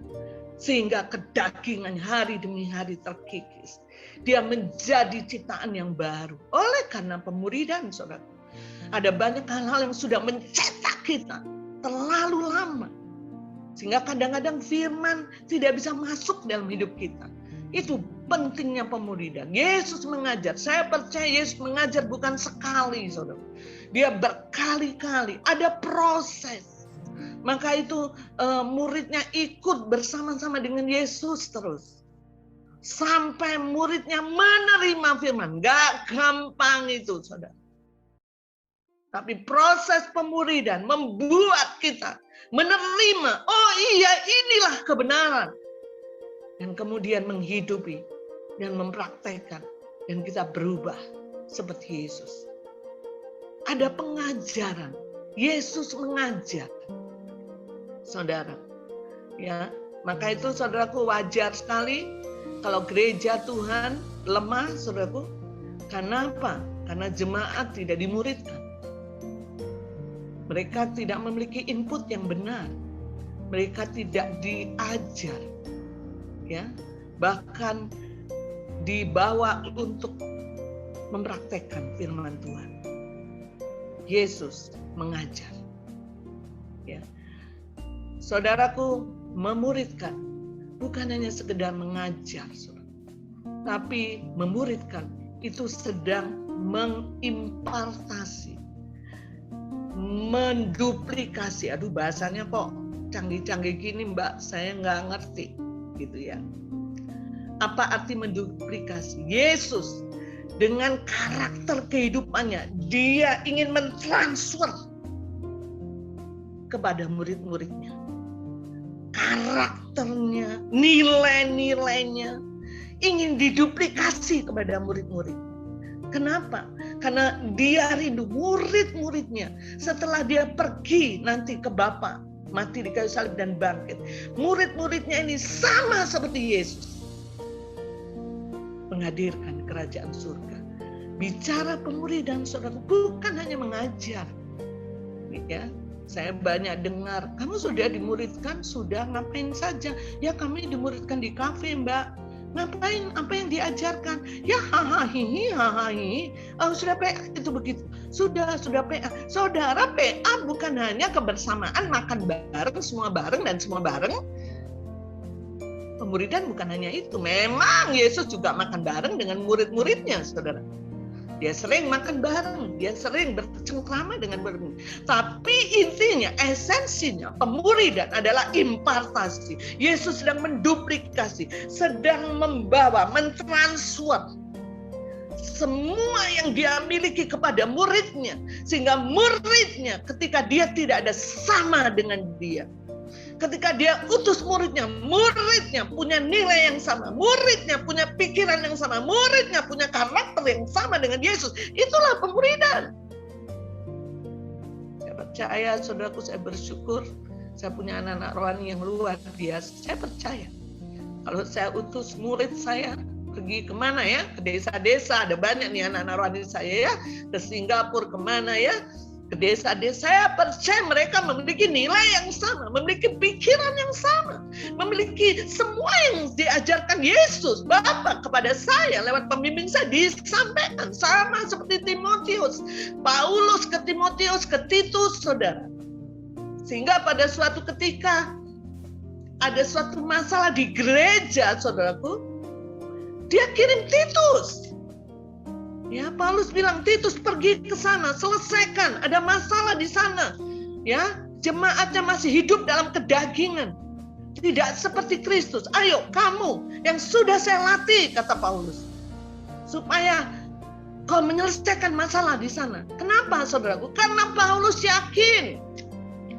sehingga kedagingan hari demi hari terkikis. Dia menjadi ciptaan yang baru oleh karena pemuridan, saudara. Ada banyak hal-hal yang sudah mencetak kita terlalu lama, sehingga kadang-kadang firman tidak bisa masuk dalam hidup kita. Itu pentingnya pemuridan. Yesus mengajar. Saya percaya Yesus mengajar bukan sekali, saudara. Dia berkali-kali. Ada proses. Maka itu muridnya ikut bersama-sama dengan Yesus terus. Sampai muridnya menerima firman. Gak gampang itu, saudara. Tapi proses pemuridan membuat kita menerima. Oh iya, inilah kebenaran. Dan kemudian menghidupi dan mempraktekkan. Dan kita berubah seperti Yesus. Ada pengajaran. Yesus mengajar. Saudara. Ya, maka itu saudaraku wajar sekali kalau gereja Tuhan lemah, saudaraku. Karena apa? Karena jemaat tidak dimuridkan. Mereka tidak memiliki input yang benar. Mereka tidak diajar. Ya, bahkan dibawa untuk mempraktekkan firman Tuhan. Yesus mengajar. Ya. Saudaraku, memuridkan bukan hanya sekedar mengajar, saudara. Tapi memuridkan itu sedang mengimpartasi, menduplikasi. Aduh, bahasanya kok canggih-canggih gini, Mbak, saya nggak ngerti. Gitu ya. Apa arti menduplikasi? Yesus dengan karakter kehidupannya, dia ingin mentransfer kepada murid-muridnya. Karakternya, nilai-nilainya ingin diduplikasi kepada murid-murid. Kenapa? Karena dia rindu murid-muridnya setelah dia pergi nanti ke Bapa, mati di kayu salib dan bangkit. Murid-muridnya ini sama seperti Yesus. Menghadirkan kerajaan surga. Bicara pemuridan, saudara, bukan hanya mengajar. Ya, saya banyak dengar, kamu sudah dimuridkan, sudah ngapain saja? Ya, kami dimuridkan di kafe, Mbak. Ngapain? Apa yang diajarkan? Ya, hahaha. Oh, sudah PA itu begitu. Sudah PA. Saudara, PA bukan hanya kebersamaan makan bareng, semua bareng dan semua bareng. Pemuridan bukan hanya itu. Memang Yesus juga makan bareng dengan murid-muridnya, saudara. Dia sering makan bareng, dia sering bercengkrama dengan murid. Tapi intinya, esensinya, pemuridan adalah impartasi. Yesus sedang menduplikasi, sedang membawa, mentransfer semua yang dia miliki kepada muridnya. Sehingga muridnya ketika dia tidak ada sama dengan dia. Ketika dia utus muridnya punya nilai yang sama, muridnya punya pikiran yang sama, muridnya punya karakter yang sama dengan Yesus. Itulah pemuridan. Saya percaya, saudaraku, saya bersyukur saya punya anak-anak rohani yang luar biasa. Saya percaya kalau saya utus murid saya pergi kemana ya, ke desa-desa, ada banyak nih anak-anak rohani saya ya, ke Singapura kemana ya, ke desa-desa, saya percaya mereka memiliki nilai yang sama, memiliki pikiran yang sama, memiliki semua yang diajarkan Yesus Bapa kepada saya lewat pembimbing saya disampaikan sama seperti Timotius, Paulus ke Timotius, ke Titus, saudara. Sehingga pada suatu ketika ada suatu masalah di gereja, saudaraku, dia kirim Titus. Ya, Paulus bilang, Titus pergi ke sana, selesaikan, ada masalah di sana. Ya, jemaatnya masih hidup dalam kedagingan. Tidak seperti Kristus. Ayo kamu yang sudah saya latih, kata Paulus. Supaya kau menyelesaikan masalah di sana. Kenapa, saudaraku? Karena Paulus yakin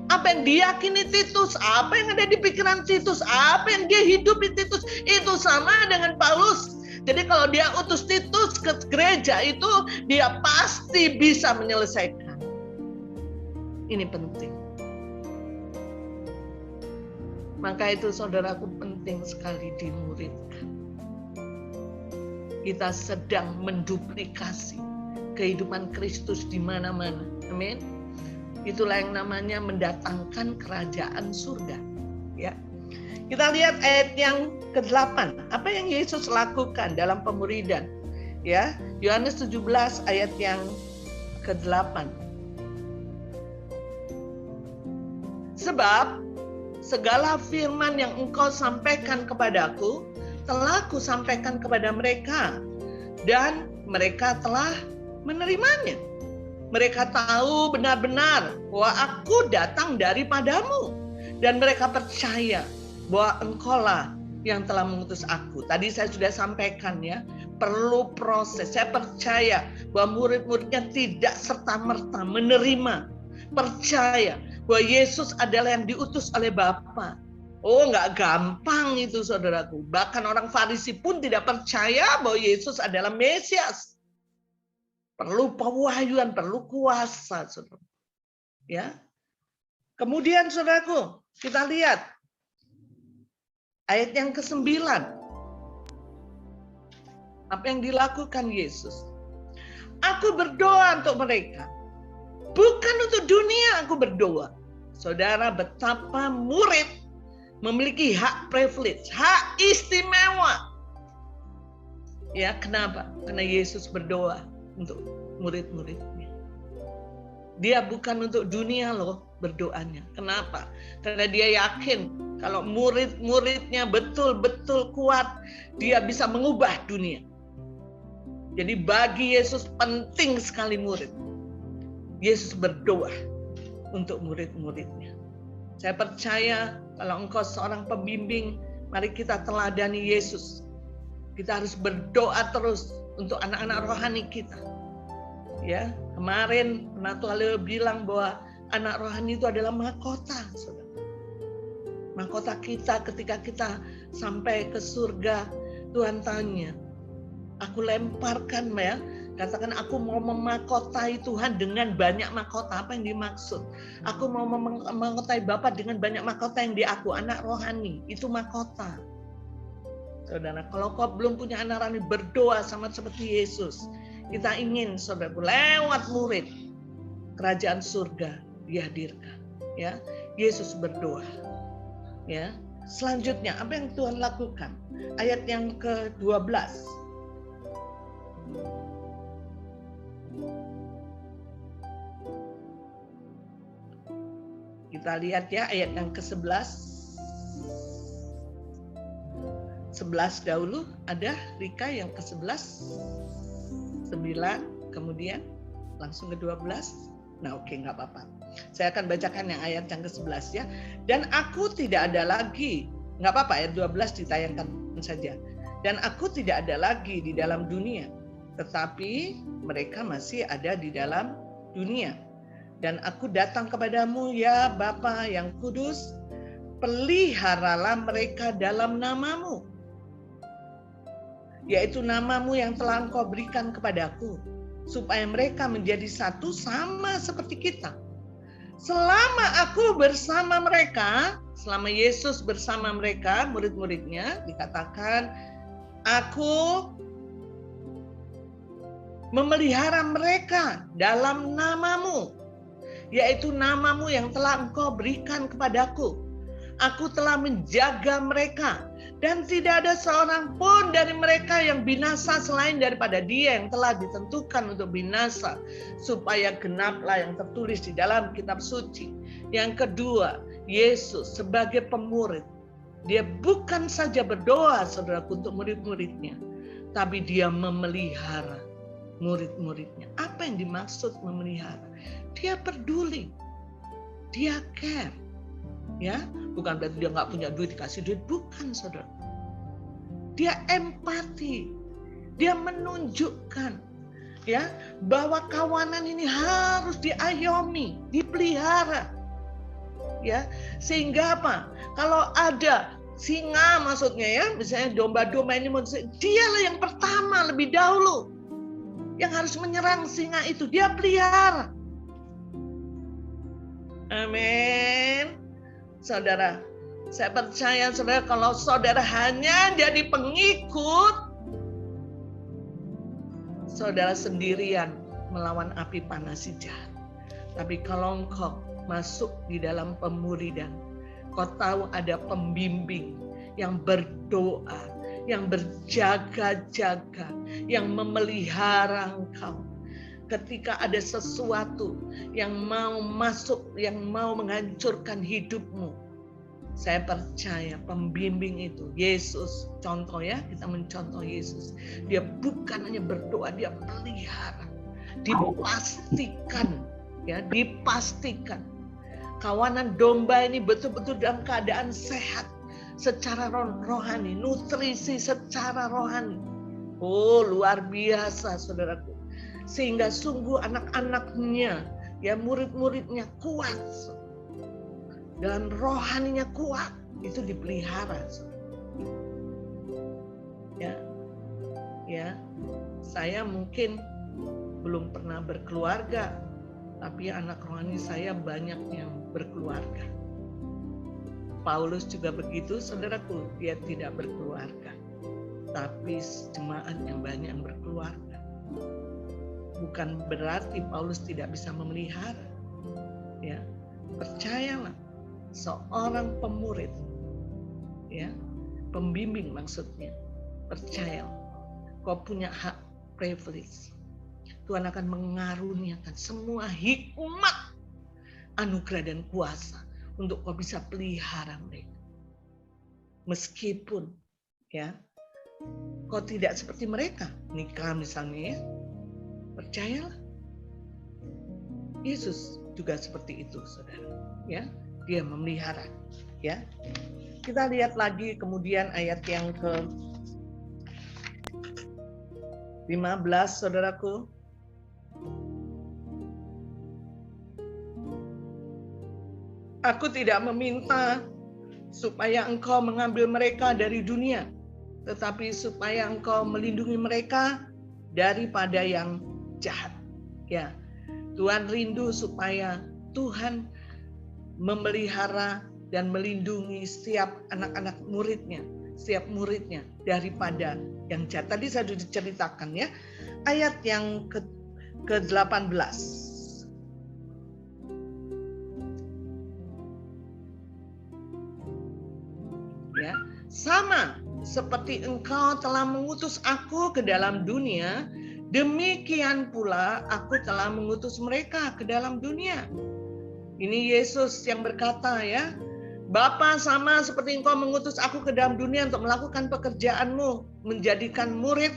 apa yang diyakini Titus, apa yang ada di pikiran Titus, apa yang dia hidupi Titus, itu sama dengan Paulus. Jadi kalau dia utus Titus ke gereja itu, dia pasti bisa menyelesaikan. Ini penting. Maka itu saudaraku penting sekali dimuridkan. Kita sedang menduplikasi kehidupan Kristus di mana-mana. Amin. Itulah yang namanya mendatangkan kerajaan surga. Ya. Kita lihat ayat yang ke-8. Apa yang Yesus lakukan dalam pemuridan? Ya, Yohanes 17 ayat yang ke-8. Sebab segala firman yang engkau sampaikan kepadaku telah kusampaikan kepada mereka, dan mereka telah menerimanya. Mereka tahu benar-benar bahwa aku datang daripadamu, dan mereka percaya bahwa engkaulah yang telah mengutus aku. Tadi saya sudah sampaikan ya, perlu proses. Saya percaya bahwa murid-muridnya tidak serta-merta menerima, percaya bahwa Yesus adalah yang diutus oleh Bapa. Oh, nggak gampang itu saudaraku. Bahkan orang Farisi pun tidak percaya bahwa Yesus adalah Mesias. Perlu pewahyuan, perlu kuasa, saudara. Ya. Kemudian, saudaraku, kita lihat ayat yang ke-9. Apa yang dilakukan Yesus? Aku berdoa untuk mereka. Bukan untuk dunia aku berdoa. Saudara, betapa murid memiliki hak privilege, hak istimewa. Ya, kenapa? Karena Yesus berdoa untuk murid-muridnya. Dia bukan untuk dunia loh berdoanya. Kenapa? Karena dia yakin kalau murid-muridnya betul-betul kuat, dia bisa mengubah dunia. Jadi bagi Yesus penting sekali murid. Yesus berdoa untuk murid-muridnya. Saya percaya kalau engkau seorang pembimbing, mari kita teladani Yesus. Kita harus berdoa terus untuk anak-anak rohani kita. Ya, kemarin Penatu Halil bilang bahwa anak rohani itu adalah mahkota, saudara. Mahkota kita ketika kita sampai ke surga, Tuhan tanya, aku lemparkan ya, katakan aku mau memahkotai Tuhan dengan banyak mahkota. Apa yang dimaksud? Aku mau memahkotai Bapa dengan banyak mahkota yang di aku, anak rohani, itu mahkota. Saudara, kalau kau belum punya anak rohani, berdoa sama seperti Yesus. Kita ingin saudaraku lewat murid kerajaan surga dihadirkan. Ya, Yesus berdoa. Ya, selanjutnya apa yang Tuhan lakukan? Ayat yang ke-12. Kita lihat ya ayat yang ke-11. 11 dahulu ada Rika yang ke-11. 9, kemudian langsung ke-12. Nah, oke, nggak apa-apa. Saya akan bacakan yang ayat yang ke-11 ya. Dan aku tidak ada lagi, nggak apa-apa, ayat 12 ditayangkan saja. Dan aku tidak ada lagi di dalam dunia, tetapi mereka masih ada di dalam dunia. Dan aku datang kepadamu ya Bapa yang kudus, peliharalah mereka dalam namamu, yaitu namamu yang telah engkau berikan kepadaku, supaya mereka menjadi satu sama seperti kita. Selama aku bersama mereka, selama Yesus bersama mereka, murid-muridnya, dikatakan, aku memelihara mereka dalam namamu, yaitu namamu yang telah engkau berikan kepadaku. Aku telah menjaga mereka, dan tidak ada seorang pun dari mereka yang binasa selain daripada dia yang telah ditentukan untuk binasa, supaya genaplah yang tertulis di dalam kitab suci. Yang kedua, Yesus sebagai pemurid, dia bukan saja berdoa saudaraku untuk murid-muridnya, tapi dia memelihara murid-muridnya. Apa yang dimaksud memelihara? Dia peduli, dia care. Ya, bukan berarti dia nggak punya duit dikasih duit, bukan saudara. Dia empati, dia menunjukkan, ya, bahwa kawanan ini harus diayomi, dipelihara. Ya, sehingga apa? Kalau ada singa maksudnya ya, misalnya domba-domba ini, dialah yang pertama lebih dahulu yang harus menyerang singa itu, dia pelihara. Amin. Saudara, saya percaya saudara, kalau saudara hanya jadi pengikut, saudara sendirian melawan api panas si jahat. Tapi kalau engkau masuk di dalam pemuridan, kau tahu ada pembimbing yang berdoa, yang berjaga-jaga, yang memelihara engkau. Ketika ada sesuatu yang mau masuk, yang mau menghancurkan hidupmu, saya percaya pembimbing itu, Yesus, contoh ya, kita mencontoh Yesus. Dia bukan hanya berdoa, dia pelihara. Dipastikan, ya, dipastikan. Kawanan domba ini betul-betul dalam keadaan sehat secara rohani, nutrisi secara rohani. Oh, luar biasa saudaraku. Sehingga sungguh anak-anaknya, ya murid-muridnya kuat. Dan rohaninya kuat, itu dipelihara. Ya, saya mungkin belum pernah berkeluarga, tapi anak rohani saya banyak yang berkeluarga. Paulus juga begitu, saudaraku, dia tidak berkeluarga, tapi jemaatnya banyak yang berkeluarga. Bukan berarti Paulus tidak bisa memelihara. Ya, percayalah, seorang pemurid, ya, pembimbing maksudnya, percayalah, kau punya hak privilege. Tuhan akan mengaruniakan semua hikmat, anugerah dan kuasa untuk kau bisa pelihara mereka. Meskipun ya kau tidak seperti mereka, nikah misalnya ya, percayalah. Yesus juga seperti itu, saudara. Ya, dia memelihara. Ya, kita lihat lagi kemudian ayat yang ke 15, saudaraku. Aku tidak meminta supaya engkau mengambil mereka dari dunia, tetapi supaya engkau melindungi mereka daripada yang jahat. Ya, Tuhan rindu supaya Tuhan memelihara dan melindungi setiap anak-anak muridnya, setiap muridnya daripada yang jahat. Tadi saya sudah diceritakan ya, ayat yang ke-18. Ya, sama seperti engkau telah mengutus aku ke dalam dunia, demikian pula aku telah mengutus mereka ke dalam dunia. Ini Yesus yang berkata ya, Bapa, sama seperti engkau mengutus aku ke dalam dunia untuk melakukan pekerjaanmu, menjadikan murid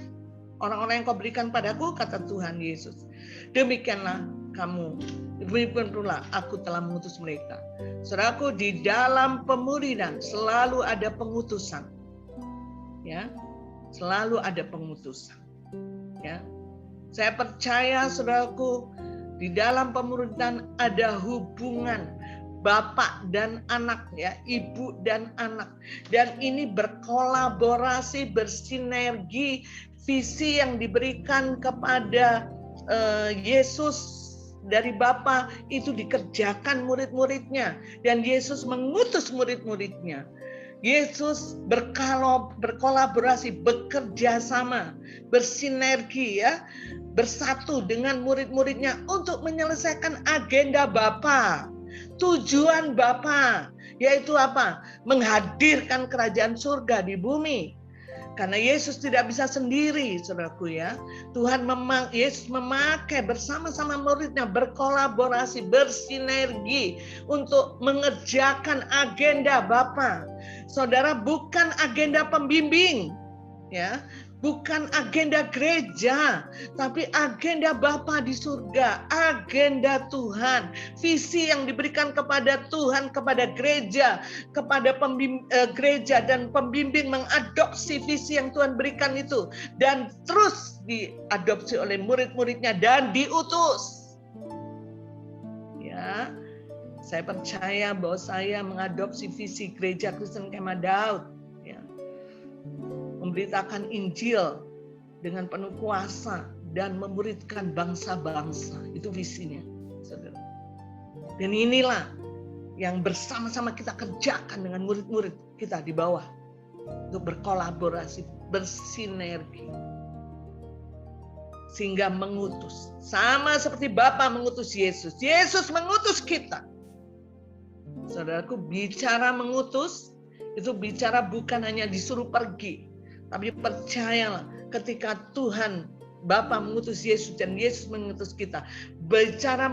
orang-orang yang kau berikan padaku, kata Tuhan Yesus. Demikianlah kamu, demikian pula aku telah mengutus mereka. Saudaraku, di dalam pemuridan selalu ada pengutusan. Ya, selalu ada pengutusan. Ya, saya percaya saudaraku, di dalam pemuridan ada hubungan bapak dan anak, ya, ibu dan anak, dan ini berkolaborasi, bersinergi. Visi yang diberikan kepada Yesus dari Bapa itu dikerjakan murid-muridnya, dan Yesus mengutus murid-muridnya. Yesus berkolaborasi, bekerja sama, bersinergi ya, bersatu dengan murid-muridnya untuk menyelesaikan agenda Bapa. Tujuan Bapa yaitu apa? Menghadirkan kerajaan surga di bumi. Karena Yesus tidak bisa sendiri, saudaraku ya. Yesus memakai bersama-sama muridnya, berkolaborasi, bersinergi untuk mengerjakan agenda Bapa. Saudara, bukan agenda pembimbing, ya, Bukan agenda gereja, tapi agenda Bapa di surga, agenda Tuhan, visi yang diberikan kepada Tuhan, kepada gereja, kepada gereja dan pembimbing mengadopsi visi yang Tuhan berikan itu, dan terus diadopsi oleh murid-muridnya dan diutus. Ya, saya percaya bahwa saya mengadopsi visi gereja Kristen Kemah Daud. Memberitakan Injil dengan penuh kuasa dan memuridkan bangsa-bangsa. Itu visinya, saudara. Dan inilah yang bersama-sama kita kerjakan dengan murid-murid kita di bawah untuk berkolaborasi, bersinergi. Sehingga mengutus. Sama seperti Bapa mengutus Yesus. Yesus mengutus kita. Saudaraku, bicara mengutus, itu bicara bukan hanya disuruh pergi. Tapi percayalah, ketika Tuhan Bapa mengutus Yesus dan Yesus mengutus kita, bicara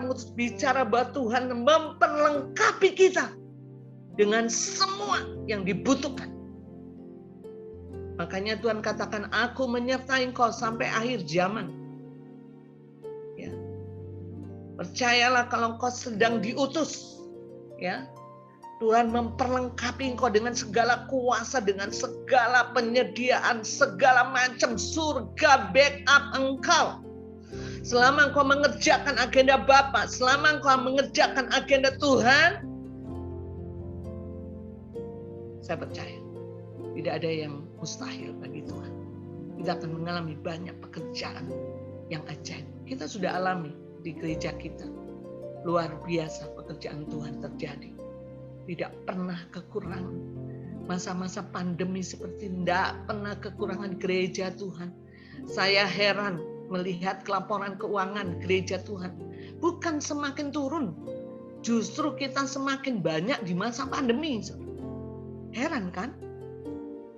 bahwa Tuhan memperlengkapi kita dengan semua yang dibutuhkan. Makanya Tuhan katakan, aku menyertai engkau sampai akhir zaman. Ya. Percayalah kalau engkau sedang diutus, ya, Tuhan memperlengkapi engkau dengan segala kuasa, dengan segala penyediaan, segala macam surga backup engkau. Selama engkau mengerjakan agenda Bapa, selama engkau mengerjakan agenda Tuhan, saya percaya tidak ada yang mustahil bagi Tuhan. Kita akan mengalami banyak pekerjaan yang ajaib. Kita sudah alami di gereja kita. Luar biasa pekerjaan Tuhan terjadi. Tidak pernah kekurangan. Masa-masa pandemi seperti tidak pernah kekurangan gereja Tuhan. Saya heran melihat laporan keuangan gereja Tuhan. Bukan semakin turun. Justru kita semakin banyak di masa pandemi. Heran kan?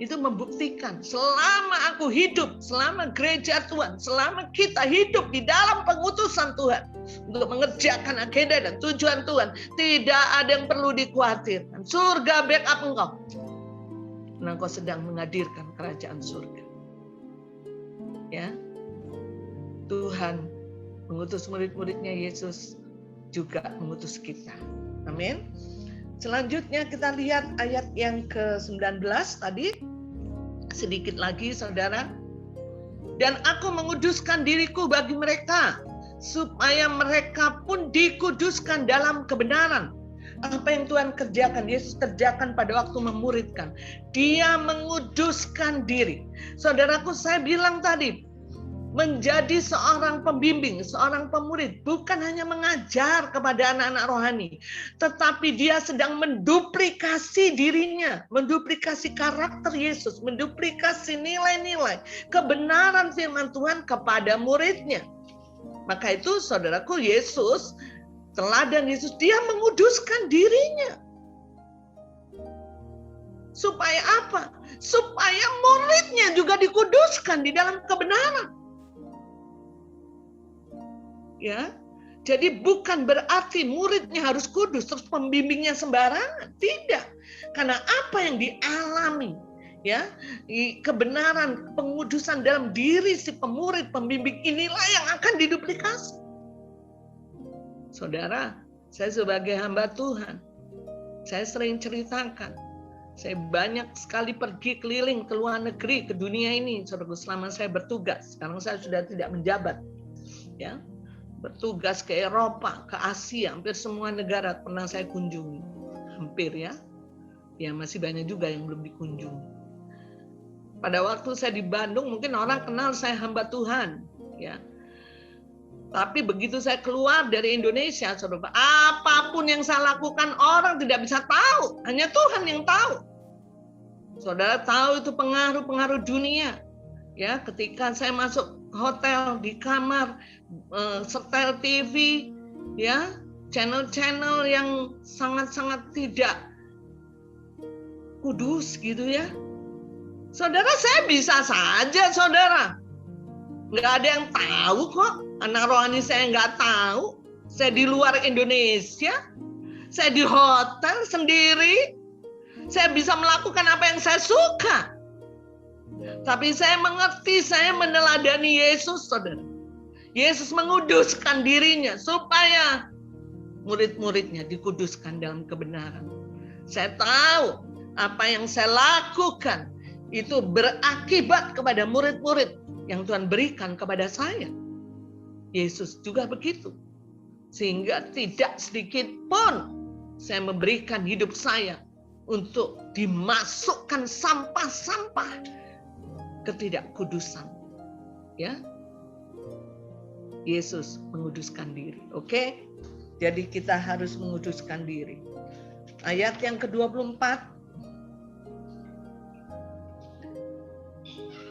Itu membuktikan selama aku hidup, selama gereja Tuhan, selama kita hidup di dalam pengutusan Tuhan untuk mengerjakan agenda dan tujuan Tuhan, tidak ada yang perlu dikhawatirkan. Surga backup engkau. Karena engkau sedang menghadirkan kerajaan surga. Ya, Tuhan mengutus murid-muridnya, Yesus juga mengutus kita. Amin. Selanjutnya kita lihat ayat yang ke-19 tadi. Sedikit lagi saudara. Dan aku menguduskan diriku bagi mereka, supaya mereka pun dikuduskan dalam kebenaran. Apa yang Tuhan kerjakan, Yesus kerjakan pada waktu memuridkan. Dia menguduskan diri. Saudaraku, saya bilang tadi, menjadi seorang pembimbing, seorang pemurid, bukan hanya mengajar kepada anak-anak rohani, tetapi dia sedang menduplikasi dirinya, menduplikasi karakter Yesus, menduplikasi nilai-nilai kebenaran firman Tuhan kepada muridnya. Maka itu saudaraku, Yesus, teladan Yesus, dia menguduskan dirinya. Supaya apa? Supaya muridnya juga dikuduskan di dalam kebenaran. Ya, jadi bukan berarti muridnya harus kudus terus pembimbingnya sembarangan, tidak. Karena apa yang dialami, ya, kebenaran pengudusan dalam diri si pemurid pembimbing inilah yang akan diduplikasi. Saudara, saya sebagai hamba Tuhan, saya sering ceritakan, saya banyak sekali pergi keliling ke luar negeri, ke dunia ini, saudara, selama saya bertugas. Sekarang saya sudah tidak menjabat, ya. Bertugas ke Eropa, ke Asia, hampir semua negara pernah saya kunjungi. Hampir ya. Ya masih banyak juga yang belum dikunjungi. Pada waktu saya di Bandung, mungkin orang kenal saya hamba Tuhan. Ya. Tapi begitu saya keluar dari Indonesia, saudara, apapun yang saya lakukan orang tidak bisa tahu. Hanya Tuhan yang tahu. Saudara tahu itu pengaruh-pengaruh dunia. Ya, ketika saya masuk hotel di kamar, setel TV, ya, channel-channel yang sangat-sangat tidak kudus gitu ya. Saudara, saya bisa saja, saudara. Nggak ada yang tahu kok. Anak rohani saya nggak tahu. Saya di luar Indonesia. Saya di hotel sendiri. Saya bisa melakukan apa yang saya suka. Tapi saya mengerti, saya meneladani Yesus, saudara. Yesus menguduskan dirinya supaya murid-muridnya dikuduskan dalam kebenaran. Saya tahu apa yang saya lakukan itu berakibat kepada murid-murid yang Tuhan berikan kepada saya. Yesus juga begitu. Sehingga tidak sedikit pun saya memberikan hidup saya untuk dimasukkan sampah-sampah ketidakkudusan. Ya. Yesus menguduskan diri. Oke? Jadi kita harus menguduskan diri. Ayat yang ke-24.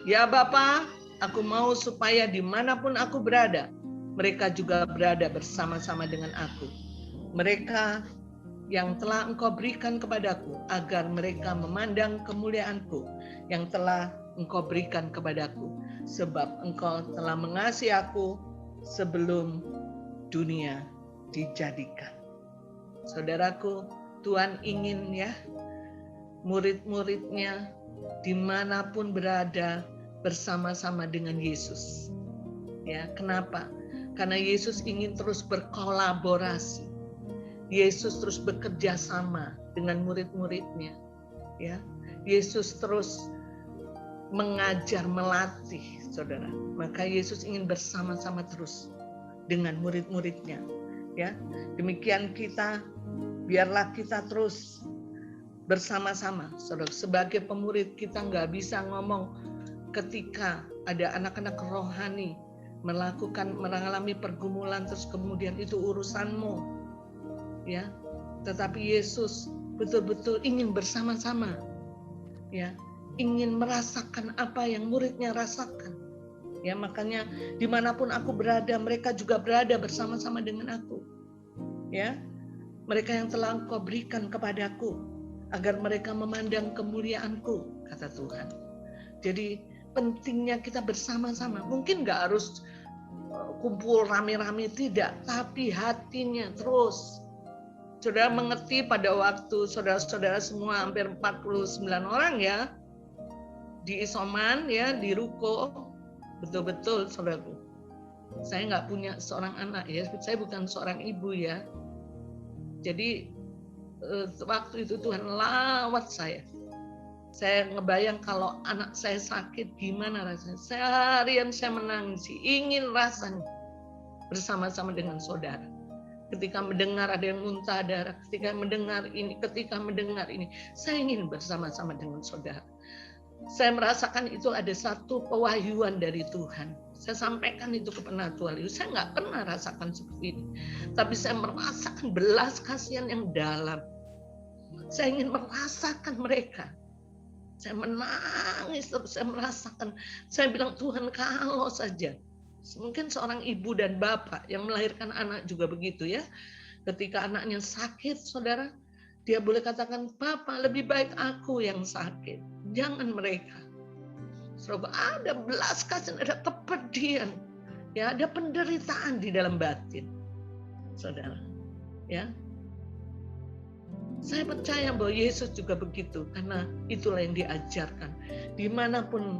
Ya Bapa, aku mau supaya dimanapun aku berada, mereka juga berada bersama-sama dengan aku. Mereka yang telah Engkau berikan kepadaku, agar mereka memandang kemuliaan-Ku yang telah Engkau berikan kepadaku. Sebab Engkau telah mengasihi aku sebelum dunia dijadikan. Saudaraku, Tuhan ingin ya murid-muridnya dimanapun berada bersama-sama dengan Yesus. Ya, kenapa? Karena Yesus ingin terus berkolaborasi. Yesus terus bekerja sama dengan murid-muridnya. Ya, Yesus terus mengajar, melatih, saudara. Maka Yesus ingin bersama-sama terus dengan murid-muridnya. Ya, demikian kita, biarlah kita terus bersama-sama, saudara. Sebagai pemurid kita nggak bisa ngomong ketika ada anak-anak rohani mengalami pergumulan terus kemudian itu urusanmu, ya. Tetapi Yesus betul-betul ingin bersama-sama, ya, ingin merasakan apa yang muridnya rasakan, ya. Makanya dimanapun aku berada, mereka juga berada bersama-sama dengan aku, ya. Mereka yang telah Engkau berikan kepadaku, agar mereka memandang kemuliaan-Ku, kata Tuhan. Jadi pentingnya kita bersama-sama. Mungkin nggak harus kumpul rame-rame, tidak, tapi hatinya terus. Saudara mengerti pada waktu saudara-saudara semua hampir 49 orang ya di isoman, ya, di ruko, betul-betul saudaraku. Saya nggak punya seorang anak ya, saya bukan seorang ibu ya. Jadi waktu itu Tuhan lawat saya. Saya ngebayang kalau anak saya sakit gimana rasanya. Seharian saya menangis, ingin rasanya bersama-sama dengan saudara. Ketika mendengar ada yang muntah darah, ketika mendengar ini, saya ingin bersama-sama dengan saudara. Saya merasakan itu ada satu pewahyuan dari Tuhan. Saya sampaikan itu ke penatua. Saya nggak pernah rasakan seperti ini. Tapi saya merasakan belas kasihan yang dalam. Saya ingin merasakan mereka. Saya menangis, saya merasakan. Saya bilang, Tuhan, kalau saja. Mungkin seorang ibu dan bapak yang melahirkan anak juga begitu ya. Ketika anaknya sakit, saudara, dia boleh katakan, Papa, lebih baik aku yang sakit. Jangan mereka. Sebab ada belas kasihan, ada kepedihan, ya, ada penderitaan di dalam batin, saudara. Ya, saya percaya bahwa Yesus juga begitu, karena itulah yang diajarkan. Dimanapun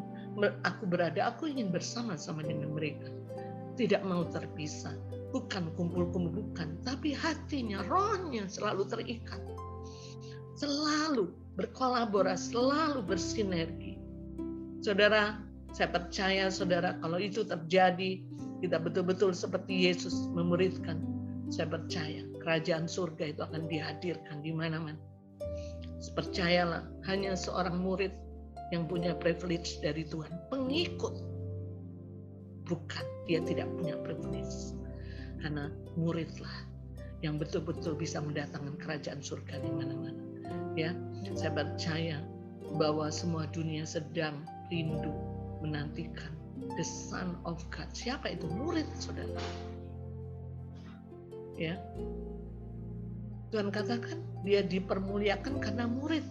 aku berada, aku ingin bersama-sama dengan mereka. Tidak mau terpisah. Bukan kumpul-kumpul, bukan. Tapi hatinya, rohnya selalu terikat. Selalu berkolaborasi, selalu bersinergi. Saudara, saya percaya saudara, kalau itu terjadi, kita betul-betul seperti Yesus memuridkan. Saya percaya kerajaan surga itu akan dihadirkan di mana-mana. Percayalah, hanya seorang murid yang punya privilege dari Tuhan, pengikut. Bukan, dia tidak punya privilege. Karena muridlah yang betul-betul bisa mendatangkan kerajaan surga di mana-mana. Ya, saya percaya bahwa semua dunia sedang rindu menantikan the Son of God. Siapa itu? Murid, saudara. Ya, Tuhan katakan dia dipermuliakan karena murid.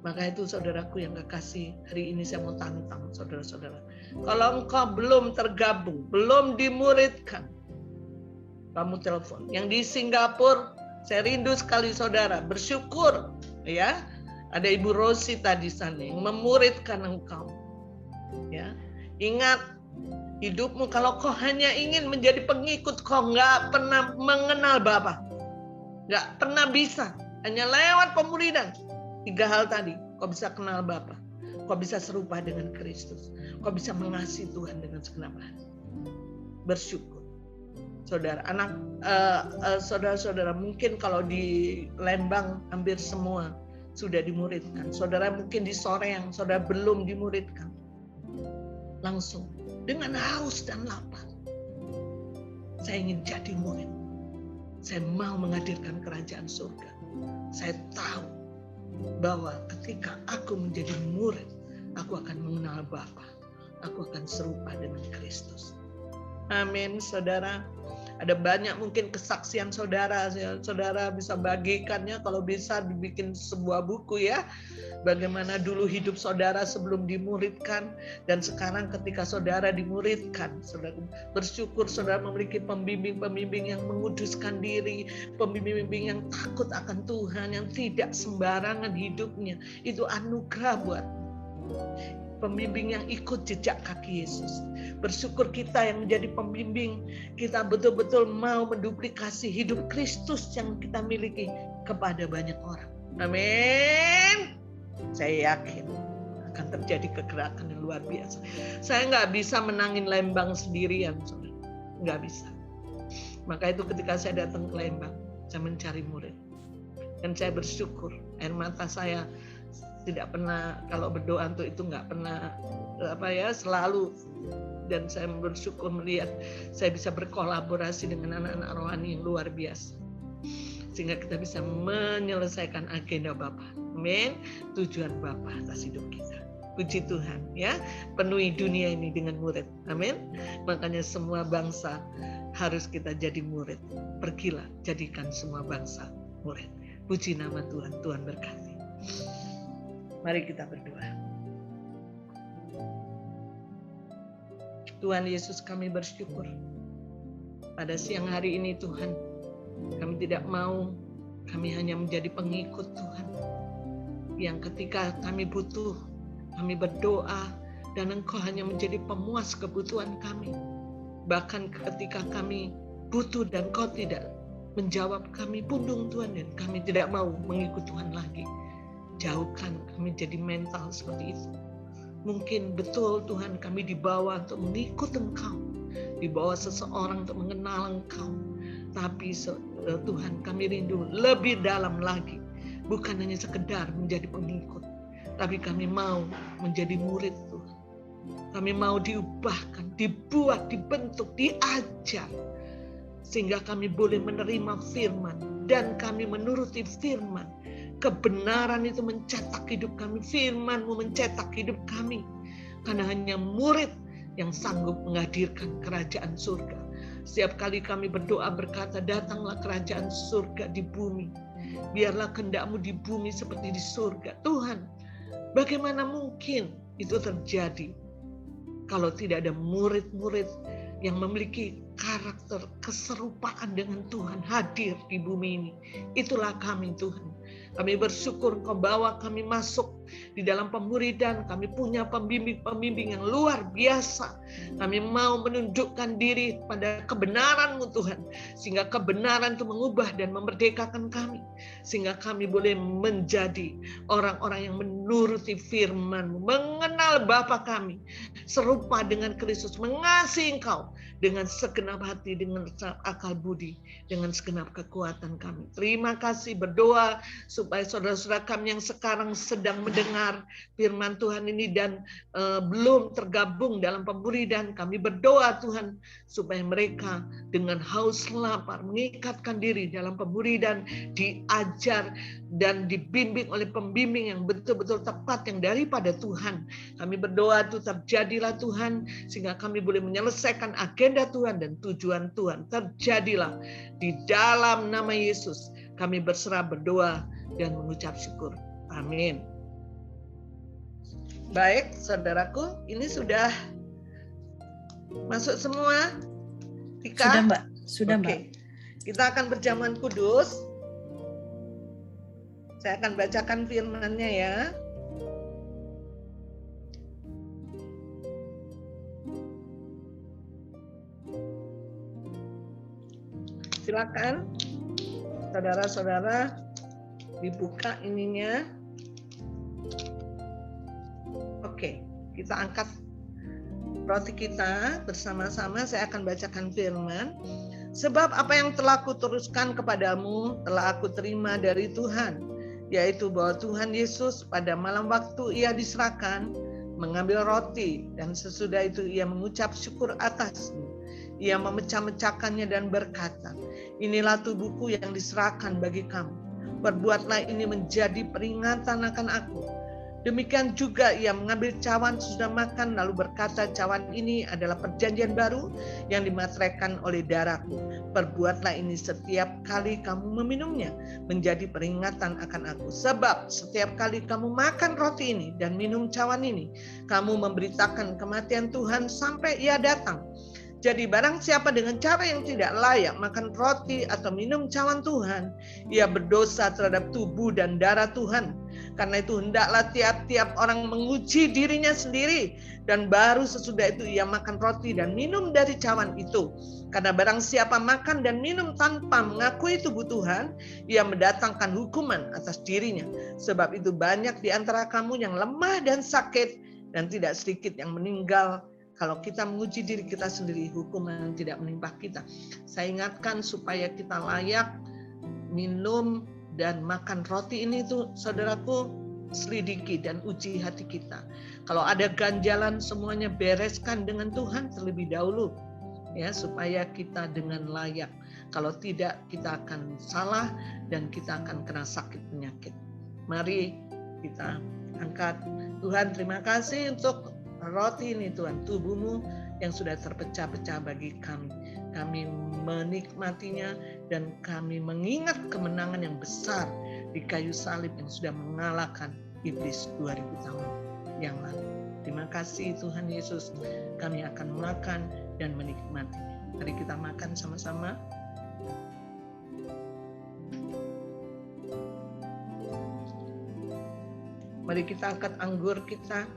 Maka itu saudaraku yang kekasih, hari ini saya mau tantang saudara-saudara. Kalau engkau belum tergabung, belum dimuridkan, kamu telepon. Yang di Singapura, saya rindu sekali saudara, bersyukur ya. Ada Ibu Rosita di sana yang memuridkan engkau. Ya, ingat hidupmu kalau kau hanya ingin menjadi pengikut, kau nggak pernah mengenal Bapa, nggak pernah bisa. Hanya lewat pemuridan 3 hal tadi, kau bisa kenal Bapa, kau bisa serupa dengan Kristus, kau bisa mengasihi Tuhan dengan segenap hati. Bersyukur, saudara, saudara-saudara mungkin kalau di Lembang hampir semua sudah dimuridkan. Saudara mungkin di Soreang, saudara belum dimuridkan. Langsung dengan haus dan lapar, saya ingin jadi murid. Saya mau menghadirkan kerajaan surga. Saya tahu bahwa ketika aku menjadi murid, aku akan mengenal Bapa. Aku akan serupa dengan Kristus. Amin, saudara. Ada banyak mungkin kesaksian saudara. Saudara bisa bagikannya, kalau bisa dibikin sebuah buku ya. Bagaimana dulu hidup saudara sebelum dimuridkan, dan sekarang ketika saudara dimuridkan. Saudara bersyukur saudara memiliki pembimbing-pembimbing yang menguduskan diri, pembimbing-pembimbing yang takut akan Tuhan, yang tidak sembarangan hidupnya. Itu anugerah buat pembimbing yang ikut jejak kaki Yesus. Bersyukur kita yang menjadi pembimbing, kita betul-betul mau menduplikasi hidup Kristus yang kita miliki kepada banyak orang. Amin. Saya yakin akan terjadi kegerakan yang luar biasa. Saya nggak bisa menangin Lembang sendirian, saudara. Nggak bisa. Maka itu ketika saya datang ke Lembang, saya mencari murid. Dan saya bersyukur, air mata saya tidak pernah, kalau berdoa untuk itu nggak pernah selalu. Dan saya bersyukur melihat saya bisa berkolaborasi dengan anak-anak rohani yang luar biasa, sehingga kita bisa menyelesaikan agenda Bapa. Amin. Tujuan Bapa atas hidup kita. Puji Tuhan ya. Penuhi dunia ini dengan murid. Amin. Makanya semua bangsa harus kita jadi murid. Pergilah, jadikan semua bangsa murid. Puji nama Tuhan. Tuhan berkati. Mari kita berdoa. Tuhan Yesus, kami bersyukur pada siang hari ini Tuhan. Kami tidak mau kami hanya menjadi pengikut Tuhan, yang ketika kami butuh, kami berdoa dan Engkau hanya menjadi pemuas kebutuhan kami. Bahkan ketika kami butuh dan Kau tidak menjawab, kami pundung Tuhan, dan kami tidak mau mengikut Tuhan lagi. Jauhkan kami jadi mental seperti itu. Mungkin betul Tuhan kami dibawa untuk mengikut Engkau, dibawa seseorang untuk mengenal Engkau. Tapi Tuhan, kami rindu lebih dalam lagi. Bukan hanya sekedar menjadi pengikut, tapi kami mau menjadi murid Tuhan. Kami mau diubahkan, dibuat, dibentuk, diajar, sehingga kami boleh menerima firman dan kami menuruti firman. Kebenaran itu mencetak hidup kami, firman-Mu mencetak hidup kami. Karena hanya murid yang sanggup menghadirkan kerajaan surga. Setiap kali kami berdoa berkata, datanglah kerajaan surga di bumi. Biarlah kehendak-Mu di bumi seperti di surga. Tuhan, bagaimana mungkin itu terjadi kalau tidak ada murid-murid yang memiliki karakter keserupaan dengan Tuhan hadir di bumi ini. Itulah kami Tuhan. Kami bersyukur Engkau bawa kami masuk di dalam pemuridan. Kami punya pembimbing-pembimbing yang luar biasa. Kami mau menunjukkan diri pada kebenaran-Mu Tuhan. Sehingga kebenaran itu mengubah dan memerdekakan kami. Sehingga kami boleh menjadi orang-orang yang menuruti firman-Mu. Mengenal Bapa kami. Serupa dengan Kristus. Mengasihi Engkau dengan segenap hati, dengan akal budi, dengan segenap kekuatan kami. Terima kasih, berdoa supaya saudara-saudara kami yang sekarang sedang mendengar firman Tuhan ini dan belum tergabung dalam pemuridan, kami berdoa Tuhan supaya mereka dengan haus lapar mengikatkan diri dalam pemuridan, diajar dan dibimbing oleh pembimbing yang betul-betul tepat yang daripada Tuhan. Kami berdoa itu terjadilah Tuhan, sehingga kami boleh menyelesaikan agenda Tuhan dan tujuan Tuhan. Terjadilah di dalam nama Yesus. Kami berserah, berdoa dan mengucap syukur. Amin. Baik, saudaraku, ini sudah masuk semua? Tika? Sudah, Mbak. Sudah, Mbak. Kita akan berjamuan kudus. Saya akan bacakan firman-Nya ya. Silakan saudara-saudara dibuka ininya. Oke, kita angkat roti kita bersama-sama. Saya akan bacakan firman. Sebab apa yang telah kuteruskan kepadamu telah aku terima dari Tuhan, yaitu bahwa Tuhan Yesus pada malam waktu ia diserahkan mengambil roti, dan sesudah itu ia mengucap syukur atasnya. Ia memecah-mecahkannya dan berkata, inilah tubuhku yang diserahkan bagi kamu. Perbuatlah ini menjadi peringatan akan aku. Demikian juga ia mengambil cawan sesudah makan, lalu berkata, cawan ini adalah perjanjian baru yang dimateraikan oleh darahku. Perbuatlah ini setiap kali kamu meminumnya, menjadi peringatan akan aku. Sebab setiap kali kamu makan roti ini dan minum cawan ini, kamu memberitakan kematian Tuhan sampai ia datang. Jadi barang siapa dengan cara yang tidak layak makan roti atau minum cawan Tuhan, ia berdosa terhadap tubuh dan darah Tuhan. Karena itu hendaklah tiap-tiap orang menguji dirinya sendiri, dan baru sesudah itu ia makan roti dan minum dari cawan itu. Karena barang siapa makan dan minum tanpa mengakui tubuh Tuhan, ia mendatangkan hukuman atas dirinya. Sebab itu banyak di antara kamu yang lemah dan sakit, dan tidak sedikit yang meninggal. Kalau kita menguji diri kita sendiri, hukuman tidak menimpa kita. Saya ingatkan supaya kita layak minum dan makan roti ini tuh, saudaraku, selidiki dan uji hati kita. Kalau ada ganjalan, semuanya bereskan dengan Tuhan terlebih dahulu, ya, supaya kita dengan layak. Kalau tidak, kita akan salah dan kita akan kena sakit penyakit. Mari kita angkat. Tuhan, terima kasih untuk roti ini Tuhan, tubuhmu yang sudah terpecah-pecah bagi kami. Kami menikmatinya dan kami mengingat kemenangan yang besar di kayu salib yang sudah mengalahkan iblis 2000 tahun yang lalu. Terima kasih Tuhan Yesus, kami akan makan dan menikmatinya. Mari kita makan sama-sama. Mari kita angkat anggur kita.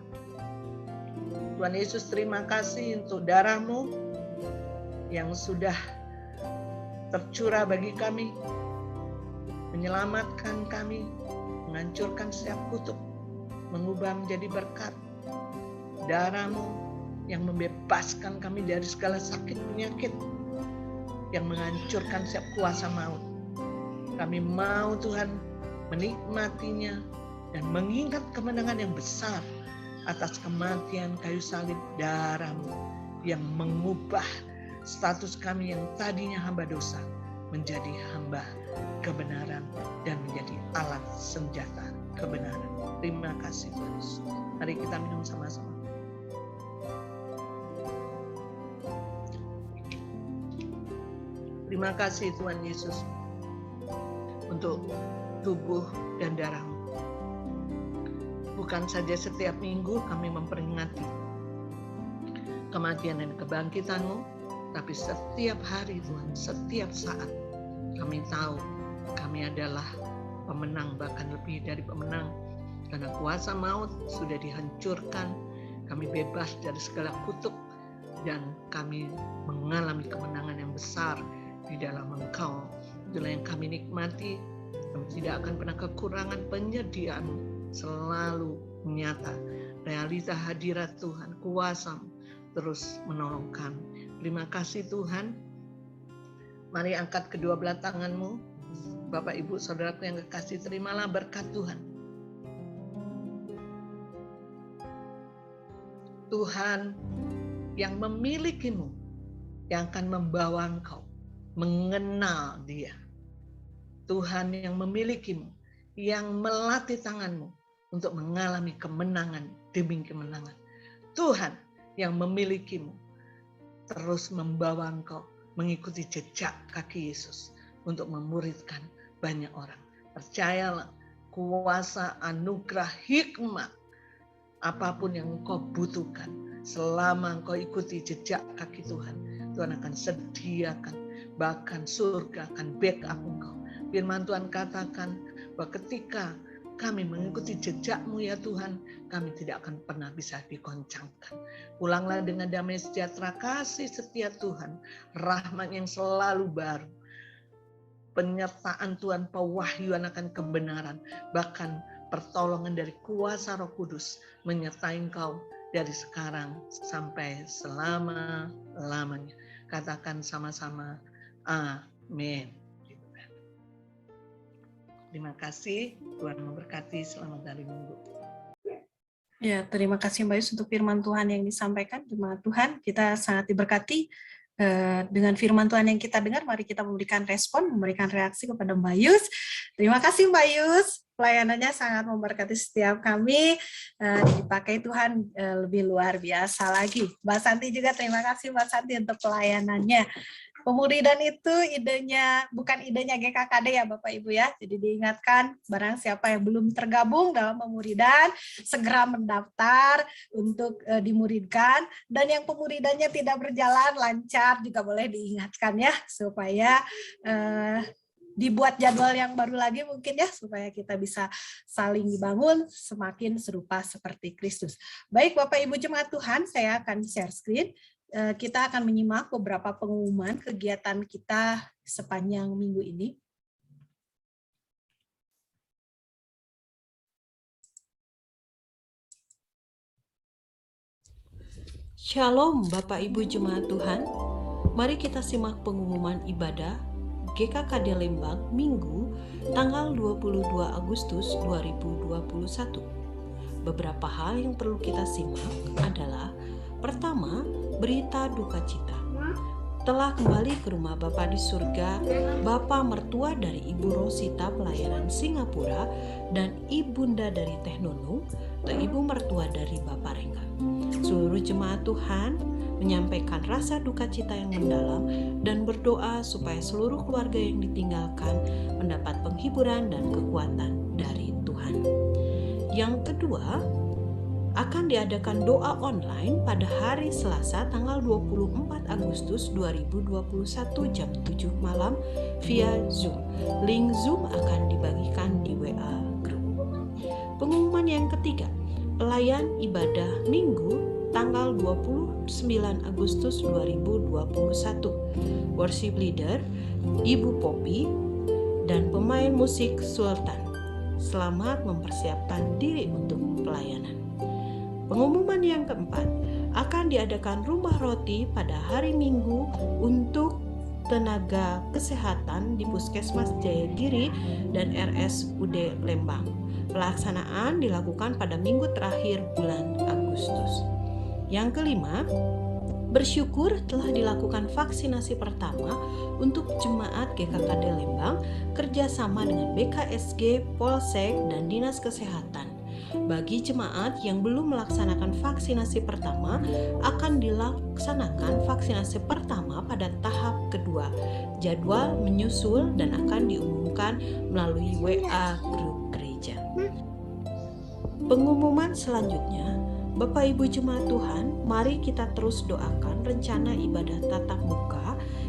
Tuhan Yesus, terima kasih untuk darah-Mu yang sudah tercurah bagi kami, menyelamatkan kami, menghancurkan setiap kutuk, mengubah menjadi berkat. Darah-Mu yang membebaskan kami dari segala sakit penyakit, yang menghancurkan setiap kuasa maut. Kami mau Tuhan menikmatinya dan mengingat kemenangan yang besar atas kematian kayu salib darah-Mu yang mengubah status kami yang tadinya hamba dosa menjadi hamba kebenaran dan menjadi alat senjata kebenaran. Terima kasih Tuhan. Mari kita minum sama-sama. Terima kasih Tuhan Yesus untuk tubuh dan darah-Mu. Bukan saja setiap minggu kami memperingati kematian dan kebangkitan-Mu, tapi setiap hari Tuhan, setiap saat kami tahu kami adalah pemenang, bahkan lebih dari pemenang, karena kuasa maut sudah dihancurkan. Kami bebas dari segala kutuk dan kami mengalami kemenangan yang besar di dalam Engkau. Itulah yang kami nikmati. Kami tidak akan pernah kekurangan penyediaan, selalu nyata. Realita hadirat Tuhan, kuasa terus menolong kami. Terima kasih Tuhan. Mari angkat kedua belah tanganmu. Bapak, Ibu, Saudaraku yang kekasih, terimalah berkat Tuhan. Tuhan yang memilikimu, yang akan membawa engkau mengenal Dia. Tuhan yang memilikimu, yang melatih tanganmu untuk mengalami kemenangan demi kemenangan. Tuhan yang memilikimu, terus membawa engkau mengikuti jejak kaki Yesus untuk memuridkan banyak orang. Percayalah, kuasa, anugerah, hikmat, apapun yang engkau butuhkan, selama engkau ikuti jejak kaki Tuhan, Tuhan akan sediakan, bahkan surga akan backup engkau. Firman Tuhan katakan, bahwa ketika kami mengikuti jejak-Mu ya Tuhan, kami tidak akan pernah bisa dikoncangkan. Pulanglah dengan damai sejahtera, kasih setia Tuhan, rahmat yang selalu baru, penyertaan Tuhan, pewahyuan akan kebenaran, bahkan pertolongan dari kuasa Roh Kudus menyertai Engkau dari sekarang sampai selama-lamanya. Katakan sama-sama, amin. Terima kasih, Tuhan memberkati, selamat hari Minggu. Ya, terima kasih Mbak Yus untuk firman Tuhan yang disampaikan. Jemaat Tuhan, kita sangat diberkati dengan firman Tuhan yang kita dengar. Mari kita memberikan respon, memberikan reaksi kepada Mbak Yus. Terima kasih Mbak Yus, pelayanannya sangat memberkati setiap kami. Dipakai Tuhan lebih luar biasa lagi. Mbak Santi juga terima kasih Mbak Santi untuk pelayanannya. Pemuridan itu bukan idenya GKKD ya Bapak Ibu ya. Jadi diingatkan barang siapa yang belum tergabung dalam pemuridan segera mendaftar untuk dimuridkan, dan yang pemuridannya tidak berjalan lancar juga boleh diingatkan ya supaya dibuat jadwal yang baru lagi mungkin ya supaya kita bisa saling dibangun semakin serupa seperti Kristus. Baik Bapak Ibu jemaat Tuhan, saya akan share screen. Kita akan menyimak beberapa pengumuman kegiatan kita sepanjang minggu ini. Shalom Bapak Ibu Jemaat Tuhan, mari kita simak pengumuman ibadah GKKD Lembang Minggu tanggal 22 Agustus 2021. Beberapa hal yang perlu kita simak adalah: pertama, berita duka cita. Telah kembali ke rumah Bapa di surga, Bapa mertua dari Ibu Rosita pelayanan Singapura dan Ibunda dari Teh Nunung atau Ibu mertua dari Bapak Rengga. Seluruh jemaat Tuhan menyampaikan rasa duka cita yang mendalam dan berdoa supaya seluruh keluarga yang ditinggalkan mendapat penghiburan dan kekuatan dari Tuhan. Yang kedua, akan diadakan doa online pada hari Selasa tanggal 24 Agustus 2021 jam 7 malam via Zoom. Link Zoom akan dibagikan di WA Group. Pengumuman yang ketiga, pelayan ibadah Minggu tanggal 29 Agustus 2021. Worship leader Ibu Poppy dan pemain musik Sultan. Selamat mempersiapkan diri untuk pelayanan. Pengumuman yang keempat, akan diadakan rumah roti pada hari Minggu untuk tenaga kesehatan di Puskesmas Jayagiri dan RSUD Lembang. Pelaksanaan dilakukan pada minggu terakhir bulan Agustus. Yang kelima, bersyukur telah dilakukan vaksinasi pertama untuk jemaat GKKD Lembang kerjasama dengan BKSG, Polsek, dan Dinas Kesehatan. Bagi jemaat yang belum melaksanakan vaksinasi pertama, akan dilaksanakan vaksinasi pertama pada tahap kedua. Jadwal menyusul dan akan diumumkan melalui WA Grup Gereja. Pengumuman selanjutnya, Bapak Ibu Jemaat Tuhan, mari kita terus doakan rencana ibadah tatap muka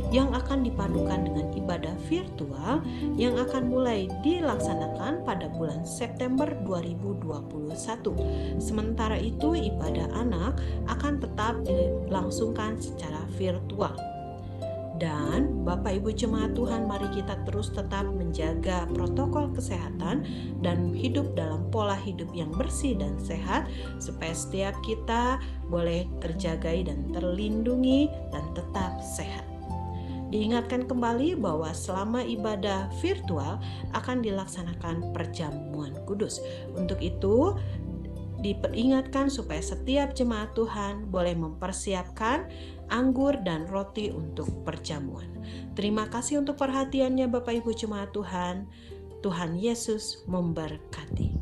yang akan dipadukan dengan ibadah virtual yang akan mulai dilaksanakan pada bulan September 2021. Sementara itu, ibadah anak akan tetap dilangsungkan secara virtual. Dan Bapak Ibu Jemaat Tuhan, mari kita terus tetap menjaga protokol kesehatan dan hidup dalam pola hidup yang bersih dan sehat supaya setiap kita boleh terjaga dan terlindungi dan tetap sehat. Diingatkan kembali bahwa selama ibadah virtual akan dilaksanakan perjamuan kudus. Untuk itu, diperingatkan supaya setiap jemaat Tuhan boleh mempersiapkan anggur dan roti untuk perjamuan. Terima kasih untuk perhatiannya Bapak Ibu Jemaat Tuhan. Tuhan Yesus memberkati.